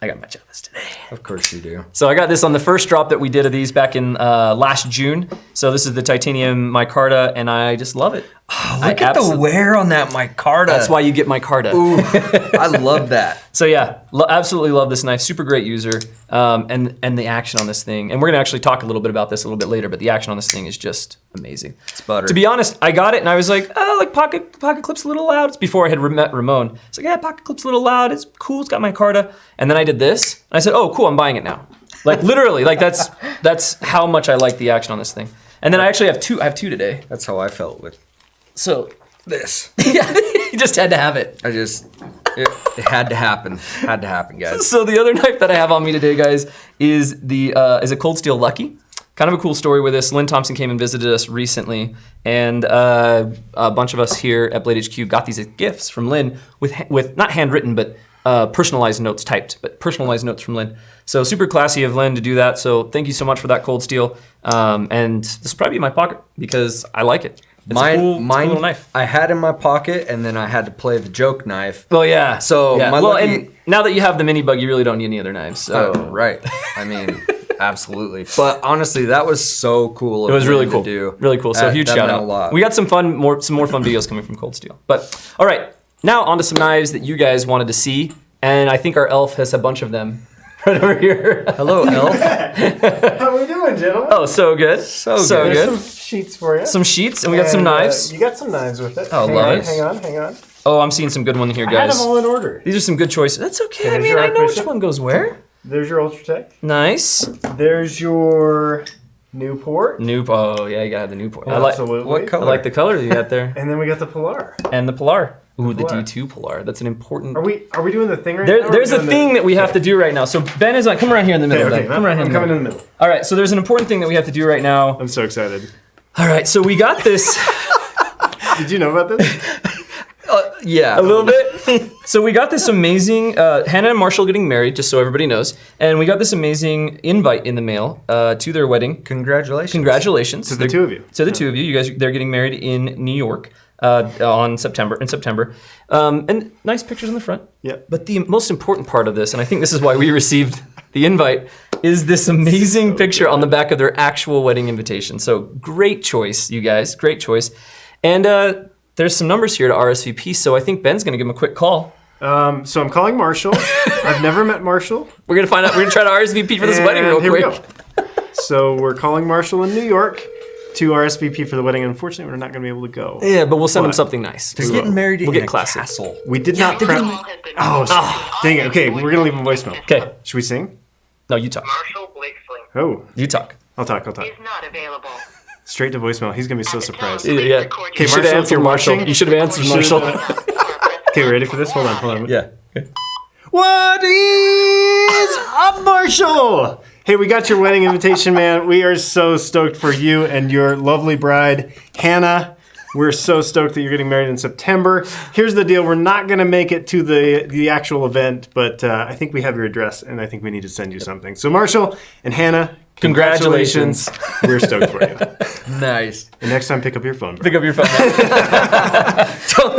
I got my Chavez today. Of course you do. So I got this on the first drop that we did of these back in last June. So this is the titanium micarta, and I just love it. Look at the wear on that micarta. That's why you get micarta. Ooh, I love that. So yeah, absolutely love this knife. Super great user, and the action on this thing. And we're gonna actually talk a little bit about this a little bit later. But the action on this thing is just amazing. It's butter. To be honest, I got it and I was like, oh, like pocket clip's a little loud. It's before I had met Ramon. It's like, yeah, pocket clip's a little loud. It's cool. It's got micarta. And then I did this. And I said, oh, cool. I'm buying it now. Like literally, like that's how much I like the action on this thing. And then I actually have two. I have two today. That's how I felt with So this. yeah, you just had to have it. It had to happen. Had to happen, guys. So the other knife that I have on me today, guys, is a Cold Steel Lucky. Kind of a cool story with this. Lynn Thompson came and visited us recently, and a bunch of us here at Blade HQ got these as gifts from Lynn with not handwritten, but personalized notes typed, but personalized notes from Lynn. So super classy of Lynn to do that. So thank you so much for that Cold Steel. And this will probably be in my pocket because I like it. It's a cool little knife. I had in my pocket, and then I had to play the joke knife. Well, yeah. So yeah. my well, lucky- and now that you have the mini bug, you really don't need any other knives. So. Oh, right. I mean, absolutely. But honestly, that was so cool. It was really to cool. do. Really cool. So That- huge that shout meant out. a lot. We got some more fun videos coming from Cold Steel. But all right, now onto some knives that you guys wanted to see, and I think our elf has a bunch of them right over here. Hello, Elf. How we doing, gentlemen? Oh, so good. So There's good. some sheets for you. Some sheets, and we got some And, knives. You got some knives with it. Oh, hang love on, it. Hang on. Oh, I'm seeing some good one here, I had guys. them all in order. These are some good choices. That's okay. I There's mean, your I know which Archbishop. one goes where. There's your Ultratech. Nice. There's your Newport. Oh, yeah, you got the Newport. I like Absolutely. What I color? like the color that you got there, And then we got the Polar. and the Polar. Ooh, the Polar. D2 Polar. That's an important. Are we doing the thing right now? or There's are a we thing doing that we have to do right now. So Ben is on. Come around here in the middle. Okay, Ben. Come around here. I'm in the coming middle. in the middle. All right. So there's an important thing that we have to do right now. I'm so excited. All right. So we got this Did you know about this? Yeah. a little bit. So we got this amazing Hannah and Marshall getting married, just so everybody knows, and we got this amazing invite in the mail to their wedding. Congratulations. Congratulations To the two of you. To the two of you. You guys, they're getting married in New York in September. And nice pictures on the front. Yep. But the most important part of this, and I think this is why we received the invite, is this amazing picture on the back of their actual wedding invitation. So great choice, you guys. Great choice. And there's some numbers here to RSVP, so I think Ben's going to give him a quick call. So I'm calling Marshall. I've never met Marshall. We're going to find out. We're going to try to RSVP for this wedding real And here quick. we go. So we're calling Marshall in New York to RSVP for the wedding. Unfortunately, we're not going to be able to go. Yeah, but we'll send him What? something nice. They're getting married We'll in get a classy. castle. We did not prep. Oh, dang it. Okay, we're going to leave a voicemail. Okay. Should we sing? No, you talk. Marshall Blakesley Oh, You talk. I'll talk. is not available. Straight to voicemail. He's gonna be so surprised. Please Yeah. record You your should have Marshall, answered, if you're Marshall. watching- You should have answered, Marshall. Okay, ready for this? Hold on. Yeah. Okay. What is up, Marshall? Hey, we got your wedding invitation, man. We are so stoked for you and your lovely bride, Hannah. We're so stoked that you're getting married in September. Here's the deal. We're not going to make it to the actual event, but I think we have your address, and I think we need to send you something. So, Marshall and Hannah, Congratulations. We're stoked for you. Nice. And next time, pick up your phone, bro. Pick up your phone.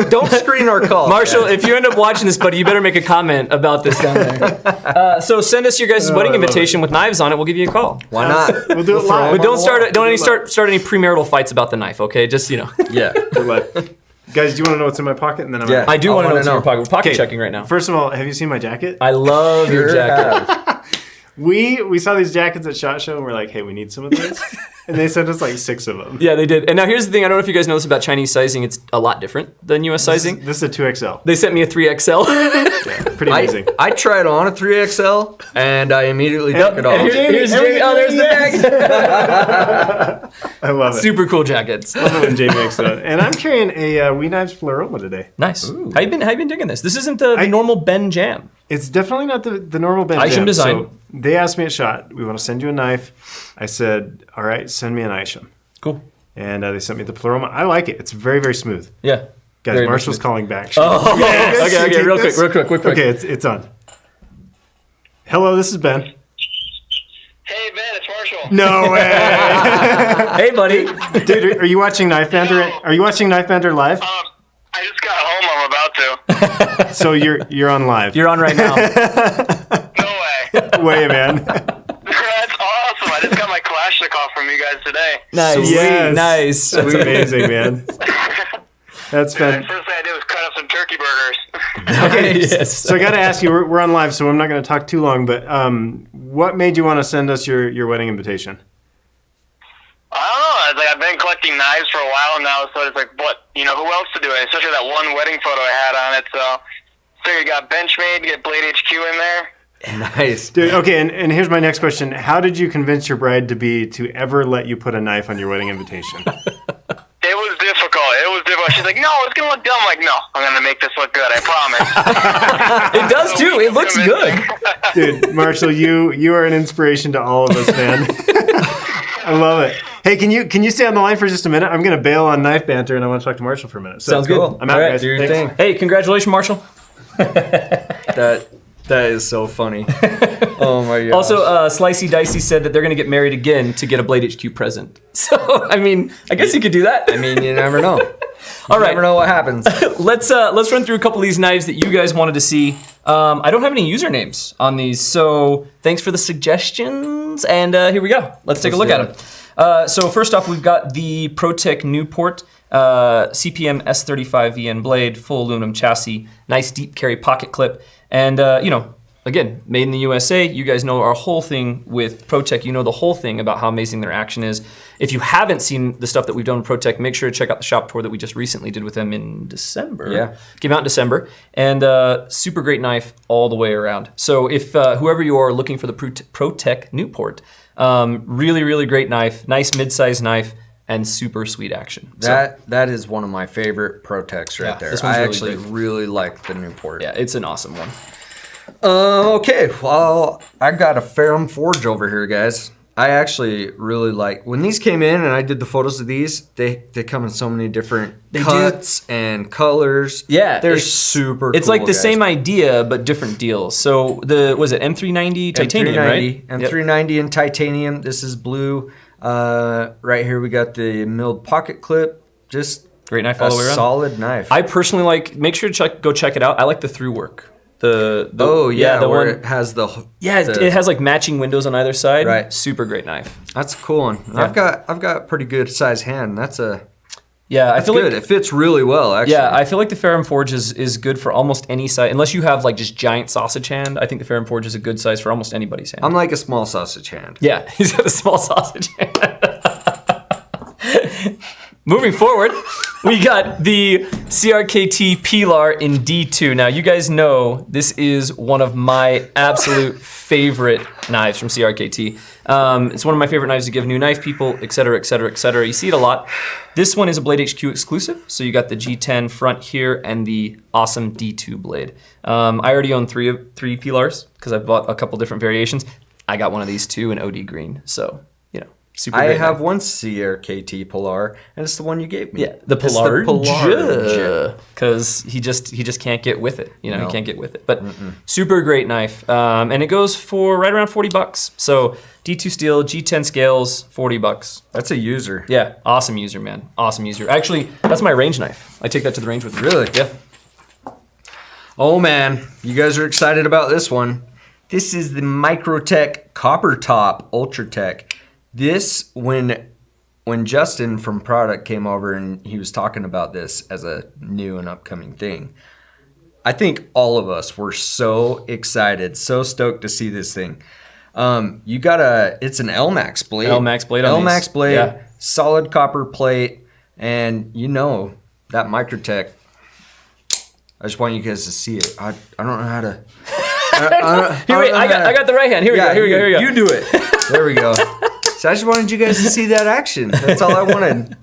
Don't screen our call. Marshall, if you end up watching this, buddy, you better make a comment about this down there. So send us your guys' wedding I love invitation with knives on it. We'll give you a call. Why not? We'll do it live. But don't start any premarital fights about the knife, okay? Just, Yeah. We're live. Guys, do you want to know what's in my pocket? And then I'm Yeah. out. I do I want to know wanna what's in your know. pocket. We're pocket Okay. checking right now. First of all, have you seen my jacket? I love your Sure jacket. have. We saw these jackets at SHOT Show, and we're like, hey, we need some of those. And they sent us like 6 of them. Yeah, they did. And now here's the thing. I don't know if you guys know this about Chinese sizing. It's a lot different than U.S. sizing. This is a 2XL. They sent me a 3XL. Pretty amazing. I tried on a 3XL and I immediately took it off. And here's Jamie. Oh, there's the bag. I love it. Super cool jackets. Love it when Jamie makes that. And I'm carrying a We Knives Pleroma today. Nice. How you been digging this? This isn't the normal Ben Jam. It's definitely not the normal Ben Isham Jam. design. So they asked me at SHOT, we want to send you a knife. I said, all right, send me an Isham. Cool. And they sent me the Pleroma. I like it. It's very, very smooth. Yeah. Guys, Very Marshall's much. calling back. Oh, Yes, okay, you real take quick, this? quick. Okay, it's on. Hello, this is Ben. Hey, Ben, it's Marshall. No way. Hey, buddy. Dude, are you watching Knife Bander? Are you watching Knife Bander live? I just got home. I'm about to. So you're on live. You're on right now. No way. Way, man. That's awesome. I just got my Kalashnikov from you guys today. Nice. Yes. Nice. That's amazing, man. That's The fun. first thing I did was cut up some turkey burgers. Yes. So I got to ask you, we're on live, so I'm not going to talk too long, but what made you want to send us your wedding invitation? I don't know. It's like I've been collecting knives for a while now, so it's like, who else to do it? Especially that one wedding photo I had on it. So figured got Benchmade, get Blade HQ in there. Nice. Dude, okay, and here's my next question. How did you convince your bride to ever let you put a knife on your wedding invitation? It was difficult. She's like, no, it's going to look dumb. I'm like, no, I'm going to make this look good. I promise. It does too. It looks good. Dude, Marshall, you are an inspiration to all of us, man. I love it. Hey, can you stay on the line for just a minute? I'm going to bail on Knife Banter, and I want to talk to Marshall for a minute. So, Sounds good. Cool. I'm out, All right, guys. do your Thanks. thing. Hey, congratulations, Marshall. That is so funny. Oh my god. Also, Slicey Dicey said that they're going to get married again to get a Blade HQ present. So, I mean, I guess you could do that. I mean, you never know. All right. Never know what happens. Let's run through a couple of these knives that you guys wanted to see. I don't have any usernames on these, so thanks for the suggestions. And here we go. Let's take a look do at them. So first off, we've got the ProTech Newport CPM S35 VN blade, full aluminum chassis, nice deep carry pocket clip, and again, made in the USA. You guys know our whole thing with ProTech. You know the whole thing about how amazing their action is. If you haven't seen the stuff that we've done with ProTech, make sure to check out the shop tour that we just recently did with them in December. Yeah. Came out in December. And super great knife all the way around. So if whoever you are looking for the ProTech Newport, really, really great knife. Nice mid-sized knife and super sweet action. That is one of my favorite ProTechs right Yeah, there. this one's I really actually big. really like the Newport. Yeah, it's an awesome one. Okay, well, I got a Ferrum Forge over here, guys. I actually really like when these came in and I did the photos of these. They come in so many different cuts and colors. Yeah, they're it's super. It's cool, like the guys. same idea but different deals. So was it M390 titanium, right? M390 in titanium. This is blue. Right here we got the milled pocket clip. Just Great knife all the way around. solid knife. I personally like. Make sure to go check it out. I like the through work. The where one. it has the It has like matching windows on either side. Right. Super great knife. That's a cool one. Yeah. I've got pretty good size hand. That's Yeah, I feel good. like It fits really well, actually. yeah, I feel like the Ferrum Forge is good for almost any size. Unless you have like just giant sausage hand, I think the Ferrum Forge is a good size for almost anybody's hand. I'm like a small sausage hand. Yeah, he's got a small sausage hand. Moving forward, we got the CRKT Pilar in D2. Now, you guys know this is one of my absolute favorite knives from CRKT. It's one of my favorite knives to give new knife people, et cetera, et cetera, et cetera. You see it a lot. This one is a Blade HQ exclusive. So you got the G10 front here and the awesome D2 blade. I already own three Pilars because I bought a couple different variations. I got one of these too in OD green. So, you know, super I great have knife. one CRKT Polar, and it's the one you gave me. Yeah, the It's Polar, because he just can't get with it. You know, No. he can't get with it. But super great knife, and it goes for right around $40. So D2 steel, G10 scales, $40. That's a user. Yeah, awesome user, man. Awesome user. Actually, that's my range knife. I take that to the range with me. Really? Yeah. Oh man, you guys are excited about this one. This is the Microtech Copper Top Ultratech. This, when Justin from Product came over and he was talking about this as a new and upcoming thing, I think all of us were so excited, so stoked to see this thing. You got it's an LMAX blade. LMAX blade on LMAX these. blade, Yeah. solid copper plate, and you know that Microtech. I just want you guys to see it. I don't know how to. Here, wait, I got the right hand. Here we go. Here we go. You do it. There we go. So I just wanted you guys to see that action. That's all I wanted.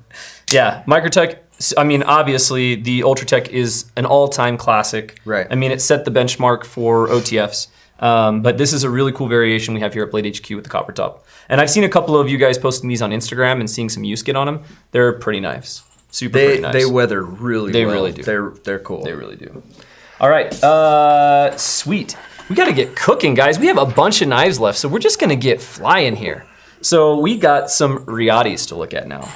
Yeah, Microtech. I mean, obviously, the Ultratech is an all-time classic. Right. I mean, it set the benchmark for OTFs. But this is a really cool variation we have here at Blade HQ with the copper top. And I've seen a couple of you guys posting these on Instagram and seeing some use get on them. They're pretty knives. Super pretty knives. They weather really They well. really do. They're cool. They really do. All right, sweet. We got to get cooking, guys. We have a bunch of knives left, so we're just gonna get flying here. So we got some Riatis to look at now.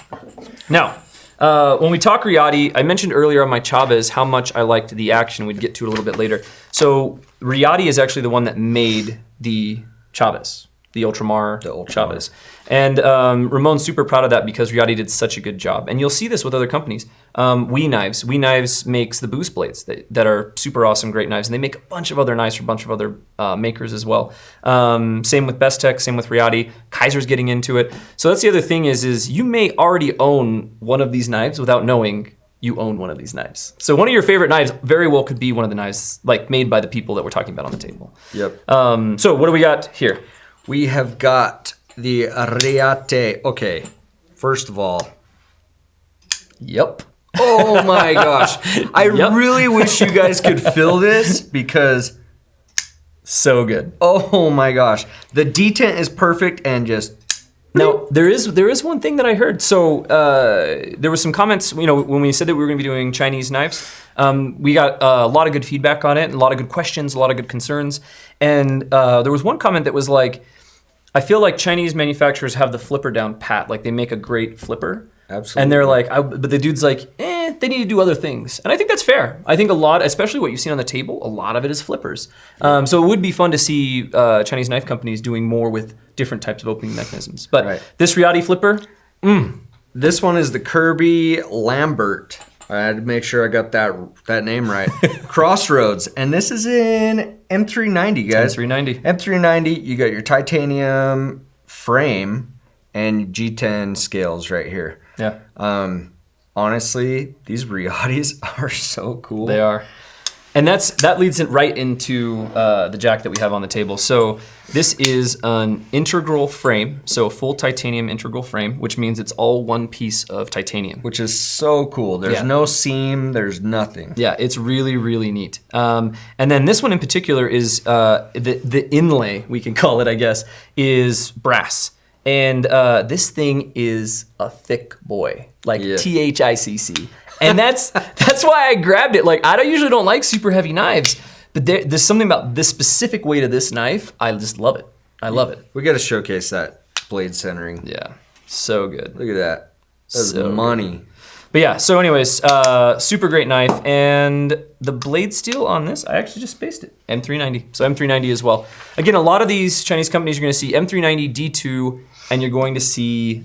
Now, when we talk Riati, I mentioned earlier on my Chavez how much I liked the action. We'd get to it a little bit later. So Riati is actually the one that made the Chavez, the Ultramar, Chavez. And Ramon's super proud of that because Riati did such a good job. And you'll see this with other companies. We Knives makes the boost blades that are super awesome, great knives. And they make a bunch of other knives for a bunch of other makers as well. Same with Bestech, same with Riati. Kaiser's getting into it. So that's the other thing is you may already own one of these knives without knowing you own one of these knives. So one of your favorite knives very well could be one of the knives like made by the people that we're talking about on the table. Yep. So what do we got here? We have got the Riati. Okay, first of all, Yep. oh my gosh. I Yep. really wish you guys could feel this because, So good. oh my gosh. The detent is perfect and just, Now there is one thing that I heard. So there was some comments. You know, when we said that we were going to be doing Chinese knives, we got a lot of good feedback on it, and a lot of good questions, a lot of good concerns. And there was one comment that was like, I feel like Chinese manufacturers have the flipper down pat. Like they make a great flipper. Absolutely. And they're like, but the dude's like, they need to do other things. And I think that's fair. I think a lot, especially what you've seen on the table, a lot of it is flippers. So it would be fun to see Chinese knife companies doing more with different types of opening mechanisms. But Right. this Riati flipper, this one is the Kirby Lambert. I had to make sure I got that name right. Crossroads. And this is in M390, guys. M390. M390, you got your titanium frame and G10 scales right here. Yeah, Honestly, these Riatis are so cool. they are. And that leads it right into the jack that we have on the table. So this is an integral frame, so a full titanium integral frame, which means it's all one piece of titanium. Which is so cool. There's Yeah. no seam, there's nothing. Yeah, it's really, really neat. And then this one in particular is the inlay, we can call it, I guess, is brass. And this thing is a thick boy, like Yeah. THICC. And that's why I grabbed it. Like I usually don't like super heavy knives, but there's something about this specific weight of this knife. I just love it. I love it. We got to showcase that blade centering. Yeah, so good. Look at that. That's So money. But yeah, so anyways, super great knife. And the blade steel on this, I actually just spaced it. M390. So M390 as well. Again, a lot of these Chinese companies, you're going to see M390, D2, and you're going to see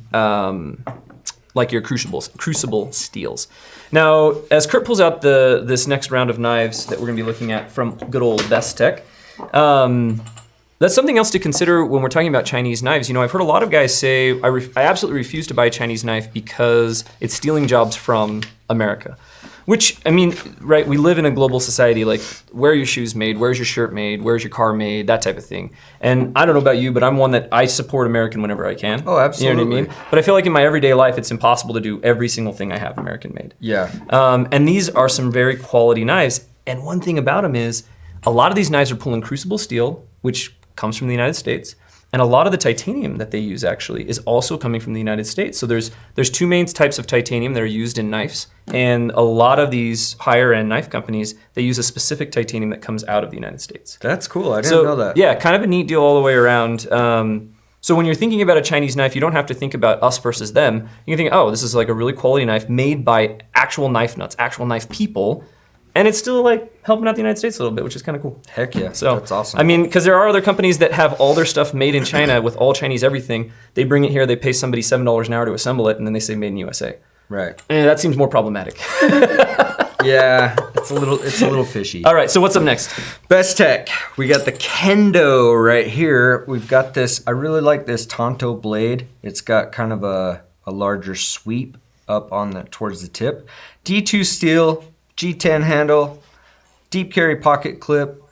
like your crucible steels. Now, as Kurt pulls out this next round of knives that we're going to be looking at from good old Bestech, that's something else to consider when we're talking about Chinese knives. You know, I've heard a lot of guys say, I absolutely refuse to buy a Chinese knife because it's stealing jobs from America. Which, I mean, right, we live in a global society, like, where are your shoes made? Where's your shirt made? Where's your car made? That type of thing. And I don't know about you, but I'm one that I support American whenever I can. Oh, absolutely. You know what I mean? But I feel like in my everyday life, it's impossible to do every single thing I have American made. Yeah. And these are some very quality knives. And one thing about them is a lot of these knives are pulling crucible steel, which comes from the United States. And a lot of the titanium that they use actually is also coming from the United States. So there's two main types of titanium that are used in knives. And a lot of these higher end knife companies, they use a specific titanium that comes out of the United States. That's cool. I didn't know that. Yeah, kind of a neat deal all the way around. So when you're thinking about a Chinese knife, you don't have to think about us versus them. You can think, oh, this is like a really quality knife made by actual knife nuts, actual knife people. And it's still like helping out the United States a little bit, which is kind of cool. Heck yeah. So That's awesome. I mean, because there are other companies that have all their stuff made in China with all Chinese everything. They bring it here, they pay somebody $7 an hour to assemble it, and then they say made in USA. Right. And that seems more problematic. Yeah, it's a little fishy. All right, so what's up next? Best Tech. We got the Kendo right here. We've got this. I really like this Tonto blade. It's got kind of a larger sweep up on towards the tip. D2 steel, G10 handle, deep carry pocket clip.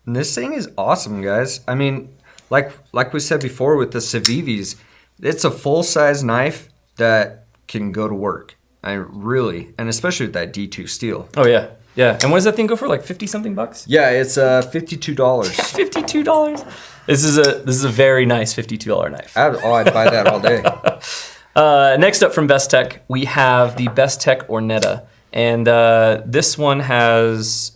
And this thing is awesome, guys. I mean, like we said before with the Civivis, it's a full-size knife that can go to work. And especially with that D2 steel. Oh yeah, yeah. And what does that thing go for? Like 50 something bucks? Yeah, it's $52. $52. This is a very nice $52 knife. I'd buy that all day. Next up from Best Tech, we have the Best Tech Ornetta. And this one has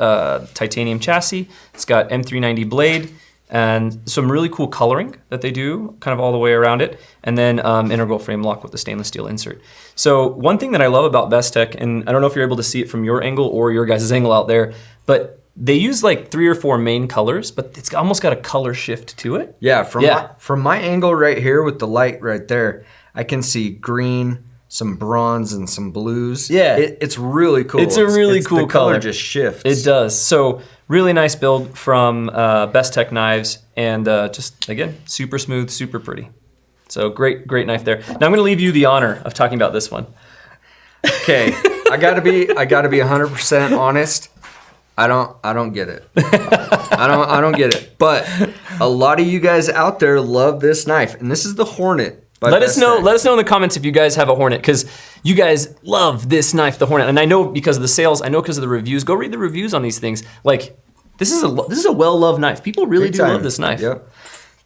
titanium chassis. It's got M390 blade and some really cool coloring that they do kind of all the way around it. And then integral frame lock with the stainless steel insert. So one thing that I love about Best Tech, and I don't know if you're able to see it from your angle or your guys' angle out there, but they use like 3 or 4 main colors, but it's almost got a color shift to it. Yeah, from my angle right here with the light right there, I can see green, some bronze, and some blues. Yeah. It's really cool. It's a really cool the color color. just shifts. It does. So really nice build from Best Tech Knives, and just, again, super smooth, super pretty. So great knife there. Now I'm going to leave you the honor of talking about this one. Okay, I gotta be 100% honest. I don't get it. I don't get it. But a lot of you guys out there love this knife, and this is the Hornet. Let us know in the comments if you guys have a Hornet, because you guys love this knife, the Hornet. And I know because of the sales, I know because of the reviews. Go read the reviews on these things. Like, this is a well-loved knife. People really do love this knife. Yep.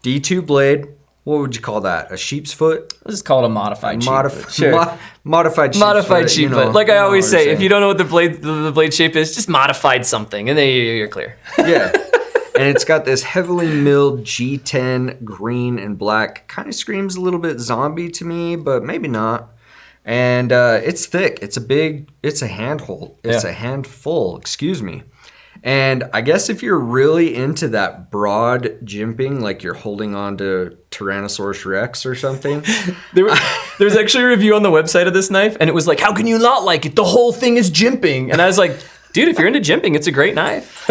D2 blade. What would you call that? A sheep's foot? Let's just call it a modified sheep foot. Sure. Modified sheep's Modified foot, sheep foot. Like I always say, if you don't know what the blade shape is, just modified something, and then you're clear. Yeah. And it's got this heavily milled G10 green and black. Kind of screams a little bit zombie to me, but maybe not. And it's thick. It's a handhold. It's a handful, excuse me. And I guess if you're really into that broad jimping, like you're holding on to Tyrannosaurus Rex or something. There's actually a review on the website of this knife, and it was like, how can you not like it? The whole thing is jimping. And I was like, dude, if you're into jimping, it's a great knife.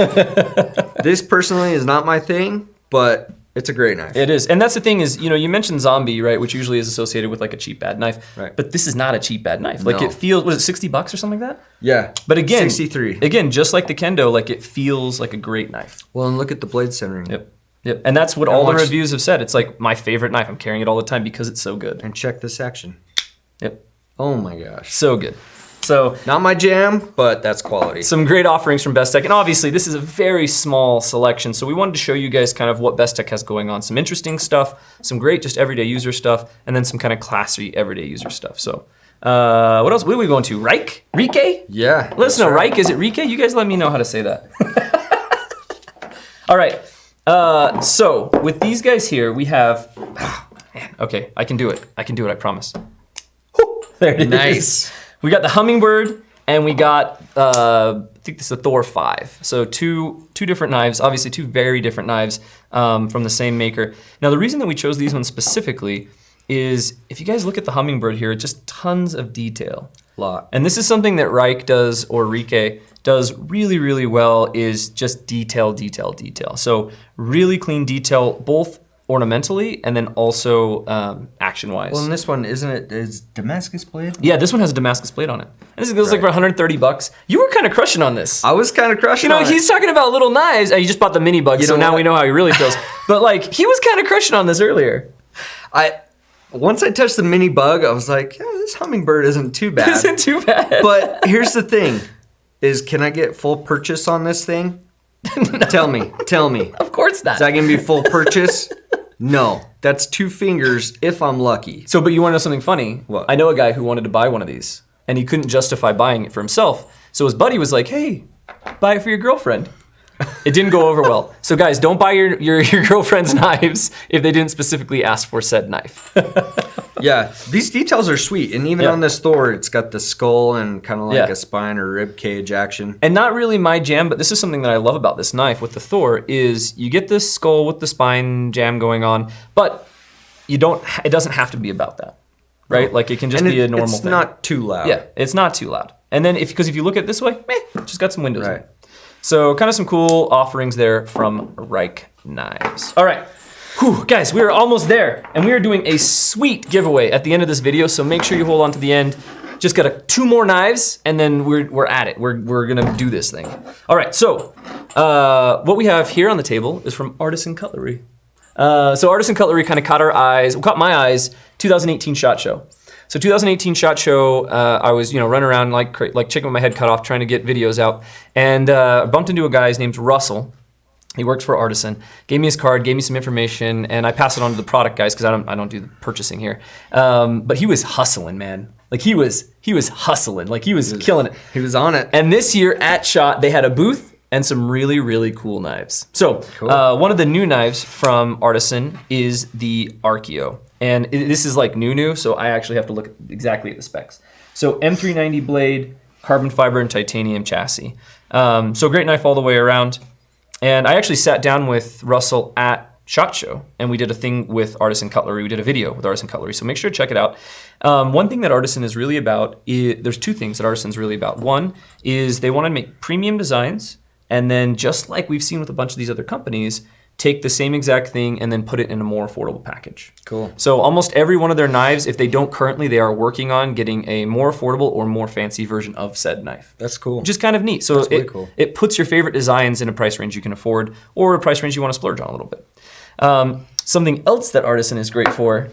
This personally is not my thing, but it's a great knife. It is. And that's the thing is, you mentioned zombie, right? Which usually is associated with like a cheap, bad knife. Right. But this is not a cheap, bad knife. Like No. it feels, was it $60 or something like that? Yeah. But again, 63. Again, just like the Kendo, like it feels like a great knife. Well, and look at the blade centering. Yep. And that's what all the watch- reviews have said. It's like my favorite knife. I'm carrying it all the time because it's so good. And check this action. Yep. Oh my gosh. So good. So Not my jam, but that's quality. some great offerings from Best Tech. And obviously this is a very small selection. So we wanted to show you guys kind of what Best Tech has going on. Some interesting stuff, some great just everyday user stuff, and then some kind of classy everyday user stuff. So what else? What are we going to? Rike? Rike? Yeah. Let us know. Rike? Is it Rike? You guys let me know how to say that. All right. So with these guys here, we have, okay, I can do it. I promise. Whew, there it is. Nice. We got the Hummingbird, and we got, I think this is the Thor 5. So two different knives, obviously 2 very different knives from the same maker. Now the reason that we chose these ones specifically is if you guys look at the Hummingbird here, just tons of detail. Lot. And this is something that Rike does does really, really well is just detail, detail, detail. So really clean detail, both ornamentally and then also action-wise. Well, in this one, isn't it? Is Damascus blade? Yeah, this one has a Damascus blade on it. And this goes like for $130. You were kind of crushing on this. I was kind of crushing. You know, on he's talking about little knives. You just bought the mini bug, You so know now what? we know how he really feels. But like, he was kind of crushing on this earlier. Once I touched the mini bug, I was like, yeah, this hummingbird isn't too bad. Isn't too bad. But here's the thing: is can I get full purchase on this thing? Tell me. Of course not. Is that gonna be full purchase? No, that's 2 fingers if I'm lucky. So, but you want to know something funny? What? I know a guy who wanted to buy one of these, and he couldn't justify buying it for himself. So his buddy was like, "Hey, buy it for your girlfriend." It didn't go over well. So guys, don't buy your girlfriend's knives if they didn't specifically ask for said knife. Yeah, these details are sweet, and even Yeah. on this Thor, it's got the skull and kind of like Yeah. a spine or rib cage action. And not really my jam, but this is something that I love about this knife with the Thor is you get this skull with the spine jam going on, but it doesn't have to be about that, right? Like it can just And be a normal it's thing. not too loud. Yeah, it's not too loud. And then because if you look at it this way, just got some windows in Right. it. So kind of some cool offerings there from Reich Knives. All right. Whew, guys, we are almost there, and we are doing a sweet giveaway at the end of this video, so make sure you hold on to the end. Just got 2 more knives, and then we're at it. We're gonna do this thing. All right, so what we have here on the table is from Artisan Cutlery. So Artisan Cutlery kind of caught my eyes, 2018 SHOT Show. So 2018 SHOT Show, I was running around like chicken with my head cut off, trying to get videos out, and bumped into a guy. His name's Russell. He works for Artisan. Gave me his card, gave me some information, and I pass it on to the product guys because I don't do the purchasing here. But he was hustling, man. Like he was hustling. Like he was killing it. He was on it. And this year at SHOT, they had a booth and some really, really cool knives. So one of the new knives from Artisan is the Archeo. And this is like new, so I actually have to look exactly at the specs. So M390 blade, carbon fiber and titanium chassis. So great knife all the way around. And I actually sat down with Russell at SHOT Show, and we did a thing with Artisan Cutlery. We did a video with Artisan Cutlery, so make sure to check it out. One thing that Artisan is really about, there's 2 things that Artisan's really about. One is they want to make premium designs, and then just like we've seen with a bunch of these other companies, take the same exact thing and then put it in a more affordable package. Cool. So almost every one of their knives, if they don't currently, they are working on getting a more affordable or more fancy version of said knife. That's cool. Which is kind of neat. So really cool. It puts your favorite designs in a price range you can afford or a price range you want to splurge on a little bit. Something else that Artisan is great for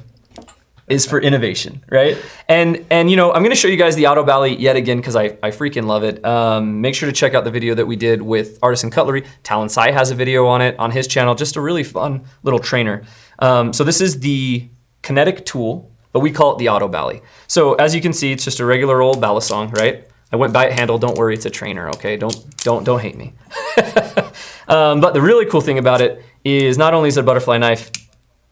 is for innovation, right? And I'm going to show you guys the Auto Bally yet again because I freaking love it. Make sure to check out the video that we did with Artisan Cutlery. Talon Sai has a video on it on his channel, just a really fun little trainer. So this is the kinetic tool, but we call it the Auto Bally. So as you can see, it's just a regular old balisong, right? I went by it handle. Don't worry, it's a trainer. Okay, don't hate me. But the really cool thing about it is not only is it a butterfly knife,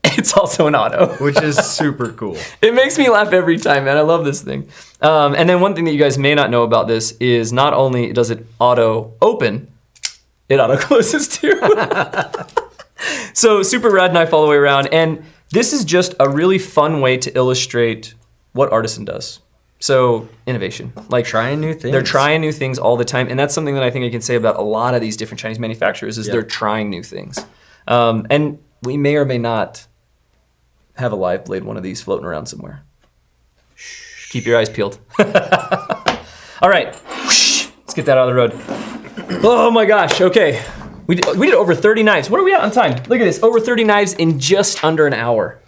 it's also an auto. Which is super cool. It makes me laugh every time, man. I love this thing. And then one thing that you guys may not know about this is not only does it auto open, it auto closes too. So super rad knife all the way around. And this is just a really fun way to illustrate what Artisan does. So innovation, like Trying new things. They're trying new things all the time, and that's something that I think I can say about a lot of these different Chinese manufacturers is they're trying new things. And we may or may not have a live blade one of these floating around somewhere. Shh, keep your eyes peeled. All right, let's get that out of the road. Oh my gosh, okay. We did over 30 knives. What are we at on time? Look at this, over 30 knives in just under an hour.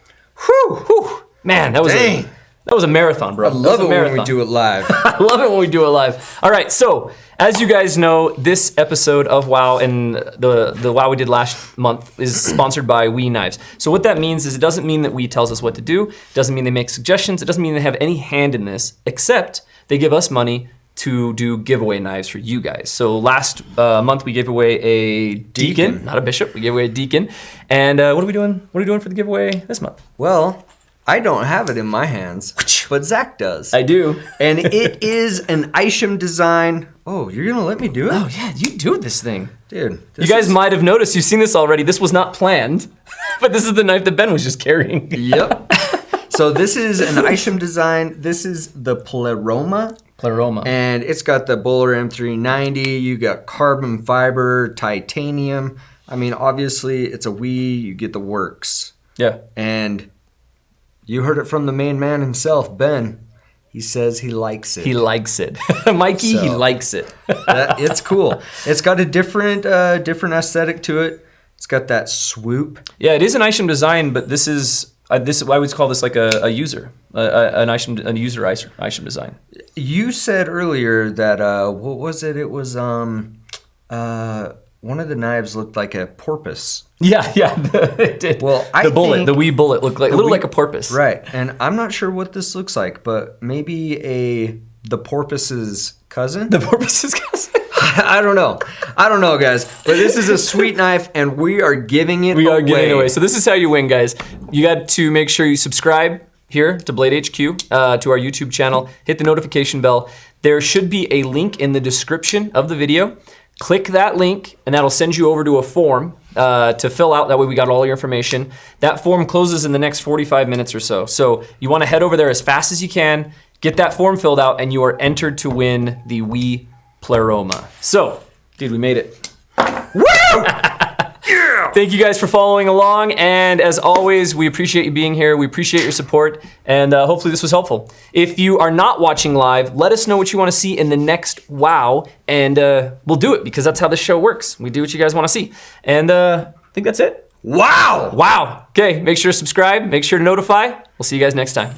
Whew. Man, that was a marathon, bro. I love it when we do it live. I love it when we do it live. All right, so as you guys know, this episode of WoW and the WoW we did last month is sponsored by We Knives. So what that means is it doesn't mean that We tells us what to do. It doesn't mean they make suggestions. It doesn't mean they have any hand in this, except they give us money to do giveaway knives for you guys. So last month we gave away a deacon, not a bishop. We gave away a deacon. And what are we doing? What are we doing for the giveaway this month? Well, I don't have it in my hands, but Zach does. I do. And it is an Isham design. Oh, you're going to let me do it? Oh yeah, you do this thing. Dude. You guys might have noticed, you've seen this already. This was not planned, but this is the knife that Ben was just carrying. Yep. So this is an Isham design. This is the Pleroma Pleroma. And it's got the Bowler M390. You got carbon fiber, titanium. I mean, obviously, it's a Wii. You get the works. Yeah. And you heard it from the main man himself, Ben. He says he likes it. He likes it. Mikey, he So- likes it. It's cool. It's got a different aesthetic to it. It's got that swoop. Yeah, it is an Isham design, but this is I would call this like a user, an Isham design. You said earlier that what was it? It was one of the knives looked like a porpoise. Yeah, it did. Well, the bullet, the wee bullet, looked like a little like a porpoise. Right. And I'm not sure what this looks like, but maybe the porpoise's cousin? The porpoise's cousin. I don't know, guys. But this is a sweet knife, and we are giving it away. We are giving it away. So this is how you win, guys. You got to make sure you subscribe here to Blade HQ, to our YouTube channel. Hit the notification bell. There should be a link in the description of the video. Click that link, and that'll send you over to a form to fill out. That way we got all your information. That form closes in the next 45 minutes or so. So you want to head over there as fast as you can, get that form filled out, and you are entered to win the Wii Pleroma. So, dude, we made it. Woo! Yeah! Thank you guys for following along, and as always, we appreciate you being here. We appreciate your support, and hopefully this was helpful. If you are not watching live, let us know what you want to see in the next WOW, and we'll do it, because that's how this show works. We do what you guys want to see. And I think that's it. Wow! Wow. Okay, make sure to subscribe, make sure to notify. We'll see you guys next time.